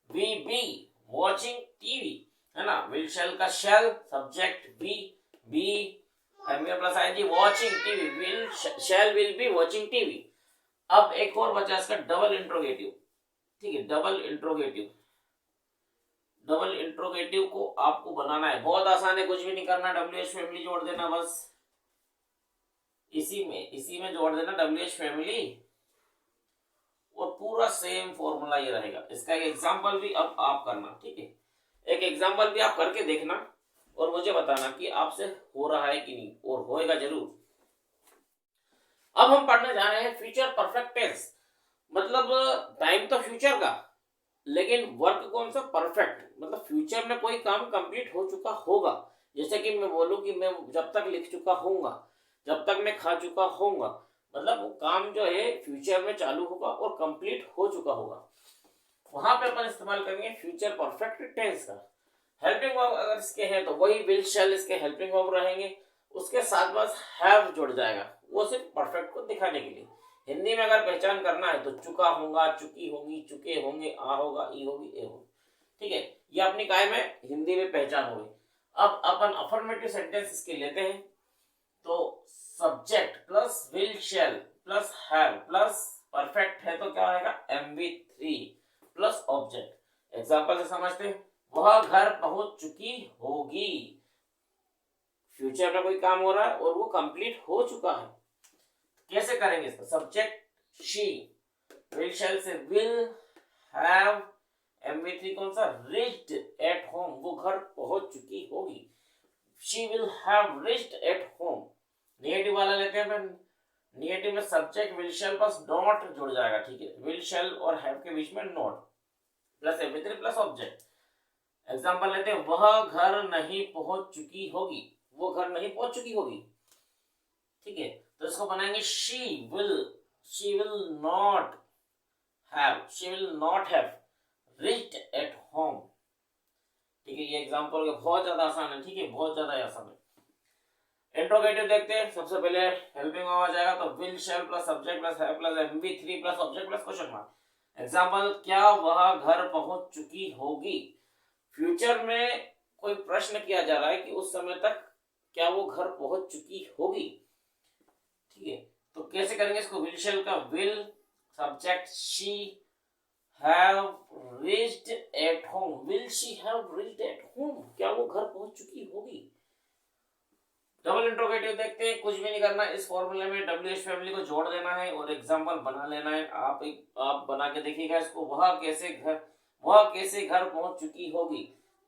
A: we be watching TV, है ना, विल शैल का shall, subject be MV1 plus ING watching TV, will shall will be watching TV. अब एक और बचा इसका डबल इंट्रोगेटिव, ठीक है। डबल इंट्रोगेटिव, डबल इंट्रोगेटिव को आपको बनाना है, बहुत आसान है, कुछ भी नहीं करना, WH फैमिली जोड़ देना बस, इसी में जोड़ देना WH फैमिली, और पूरा सेम फॉर्मूला ये रहेगा। इसका एक एग्जांपल भी अब आप करना, ठीक है, एक एग्जांपल भी आप करके देखना और मुझे बताना कि आपसे हो रहा है कि नहीं, और होएगा जरूर। अब हम पढ़ने जा रहे हैं फ्यूचर परफेक्ट टेंस, मतलब टाइम तो फ्यूचर का, लेकिन वर्क कौन सा, परफेक्ट, मतलब फ्यूचर में कोई काम कंप्लीट हो चुका होगा। जैसे कि मैं बोलूं कि मैं जब तक लिख चुका होऊंगा, जब तक मैं खा चुका होऊंगा, मतलब वो काम जो है फ्यूचर में चालू होगा और कंप्लीट हो चुका होगा, वहां पे अपन इस्तेमाल करेंगे फ्यूचर परफेक्ट टेंस का। हेल्पिंग वर्ब अगर इसके हैं तो वही विल शैल इसके हेल्पिंग वर्ब रहेंगे, उसके साथ बस हैव जुड़ जाएगा, वो सिर्फ परफेक्ट को दिखाने के लिए। हिंदी में अगर पहचान करना है तो चुका होगा, चुकी होगी, चुके होंगे, आ होगा, ई होगी, ए होगी, ठीक है, ये अपनी काय में हिंदी में पहचान होगी। अब अपन अफर्मेटिव सेंटेंस इसके लेते हैं, तो subject plus will shall plus have plus perfect है तो क्या आएगा, MV3 प्लस ऑब्जेक्ट। एग्जांपल से समझते हैं, वह घर पहुंच चुकी होगी, फ्यूचर में कोई काम हो रहा है और वो कंप्लीट हो चुका है। कैसे करेंगे इसका, सब्जेक्ट शी, विल शैल से विल, हैव, MV3 कौन सा, रिच्ड एट होम, वो घर पहुंच चुकी होगी, she will have reached at home. Negative वाला लेते हैं अपन, नेगेटिव में subject will shall plus not जुड़ जाएगा, ठीक है, विल शैल और हैव के बीच में not plus MV3 plus object. Example लेते हैं, वह घर नहीं पहुंच चुकी होगी, वो घर नहीं पहुंच चुकी होगी, ठीक है, तो इसको बनाएंगे she will not have reached at home, ठीक है। ये एग्जांपल बहुत ज्यादा आसान है, ठीक है, बहुत ज्यादा आसान है। इंट्रोगेटिव देखते हैं, सबसे पहले हेल्पिंग वर्ब आ जाएगा तो will shall plus subject plus have plus MV3 plus object plus question mark. Example, क्या वह घर पहुंच चुकी होगी, फ्यूचर में कोई प्रश्न किया जा रहा है कि उस समय तक क्या वो घर पहुंच चुकी होगी, ठीक है, तो कैसे करेंगे इसको, विल शैल का will, subject she, have reached at home, will she have reached at home, क्या वो घर पहुंच चुकी होगी। डबल इंट्रोगेटिव देखते हैं, कुछ भी नहीं करना, इस फॉर्मूले में WH फैमिली को जोड़ देना है और एग्जांपल बना लेना है। आप बना के देखिएगा इसको, वह कैसे घर पहुंच चुकी होगी,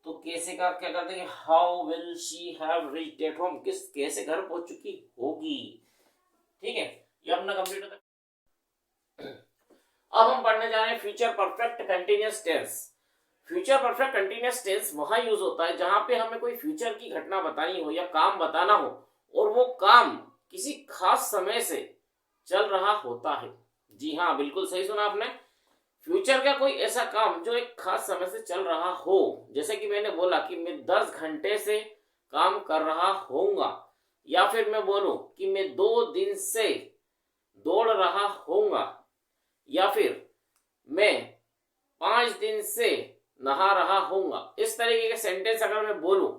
A: तो कैसे का क्या करते हैं, how will she have reached at home, कैसे घर पहुंच चुकी होगी, ठीक है, ये अपना कंप्लीट होता है। अब हम पढ़ने जा रहे हैं future perfect continuous tense. Future perfect continuous tense वहां यूज होता है जहां पे हमें कोई फ्यूचर की घटना बतानी हो या काम बताना हो और वो काम किसी खास समय से चल रहा होता है। जी हाँ, बिल्कुल सही सुना आपने, फ्यूचर का कोई ऐसा काम जो एक खास समय से चल रहा हो, जैसे कि मैंने बोला कि मैं 10 घंटे से काम कर रहा होऊंगा, या फिर मैं बोलूं कि मैं 2 दिन से दौड़ रहा होऊंगा, या फिर मैं 5 दिन से नहा रहा होऊंगा। इस तरीके के सेंटेंस अगर मैं बोलूं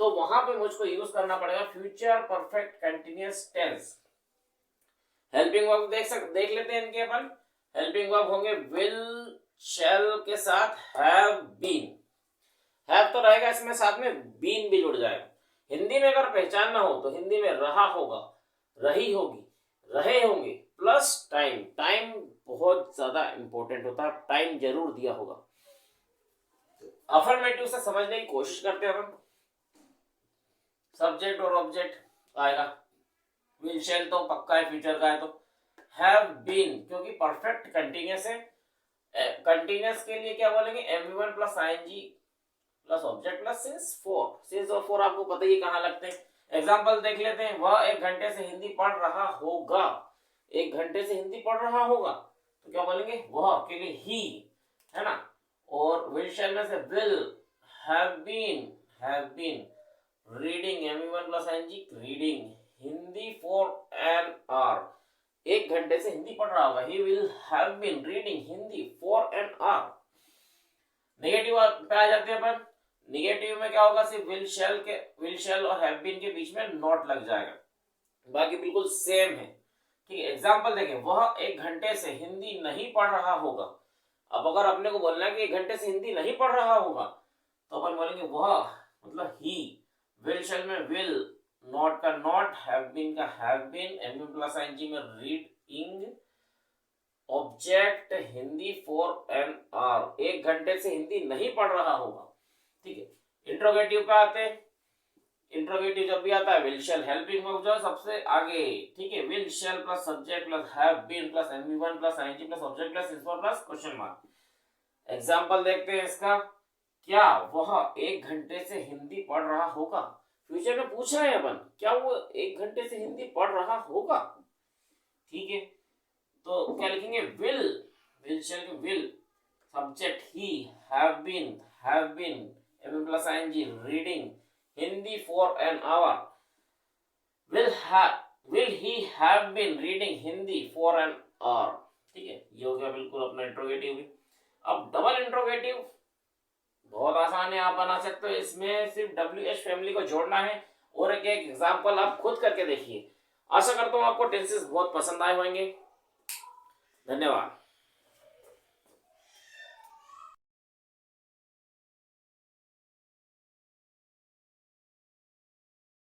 A: तो वहां पे मुझको यूज करना पड़ेगा future perfect continuous tense. Helping verb देख लेते हैं इनके अपन। हेल्पिंग वर्ब होंगे विल शैल के साथ हैव बीन, हैव तो रहेगा इसमें, साथ में बीन भी जुड़ जाएगा। हिंदी में अगर पहचानना हो तो हिंदी में रहा होगा, रही होगी, रहे होंगे प्लस टाइम। टाइम बहुत ज्यादा इंपॉर्टेंट होता है, टाइम जरूर दिया होगा। अफर्मेटिव से समझने की कोशिश करते हैं अपन। सब्जेक्ट और ऑब्जेक्ट आएगा, विल शैल तो पक्का है, फ्यूचर का है तो। हैव बीन क्योंकि परफेक्ट कंटिन्यूअस है, कंटिन्यूअस के लिए क्या बोलेंगे, mv1 plus ing plus object plus since four. Since और फोर आपको पता ही कहाँ लगते हैं। एग्जाम्पल देख लेते हैं। वह 1 घंटे से हिंदी पढ़ रहा होगा, 1 घंटे से हिंदी पढ़ रहा होगा तो क्या बोलेंगे, वह के लिए ही, है ना। और विल शैल में से will, have been reading mv1 plus ing reading Hindi for an hour, 1 घंटे से हिंदी पढ़ रहा होगा, he will have been reading Hindi for an hour. Negative पे आ जाते हैं अपन। नेगेटिव में क्या होगा, सिर्फ विल शैल और हैव बीन के बीच में नॉट लग जाएगा, बाकी बिल्कुल सेम है। ठीक है, एग्जांपल देखें। वह 1 घंटे से हिंदी नहीं पढ़ रहा होगा। अब अगर अपने को बोलना है कि 1 घंटे से हिंदी नहीं पढ़ रहा होगा तो अपन बोलेंगे वह मतलब ही। विल शैल में विल, नॉट का नॉट, हैव बीन का have been, M plus ing में reading, object Hindi for an hour, 1 घंटे से हिंदी नहीं पढ़ रहा होगा। ठीक है, इंट्रोगेटिव पे आते हैं। इंट्रोगेटिव जब भी आता है विल शैल हेल्पिंग वर्ब जो है सबसे आगे। ठीक है, will shall plus subject plus have been plus mv1 plus ing plus object plus since for plus question mark. Example देखते हैं इसका। क्या वह 1 घंटे से हिंदी पढ़ रहा होगा, फ्यूचर में पूछ रहे हैं अपन, क्या वो 1 घंटे से हिंदी पढ़ रहा होगा। ठीक है, तो क्या लिखेंगे, will shall will, subject he, have been M plus ing reading Hindi for an hour, will he have been reading Hindi for an hour. ठीक है, ये हो गया बिल्कुल अपना इंट्रोगेटिव भी। अब डबल इंट्रोगेटिव बहुत आसान है, आप बना सकते हो। इसमें सिर्फ WH फैमिली को जोड़ना है और एक एग्जांपल आप खुद करके देखिए। आशा करता हूँ आपको टेंसेस बहुत पसंद आए होंगे। धन्यवाद।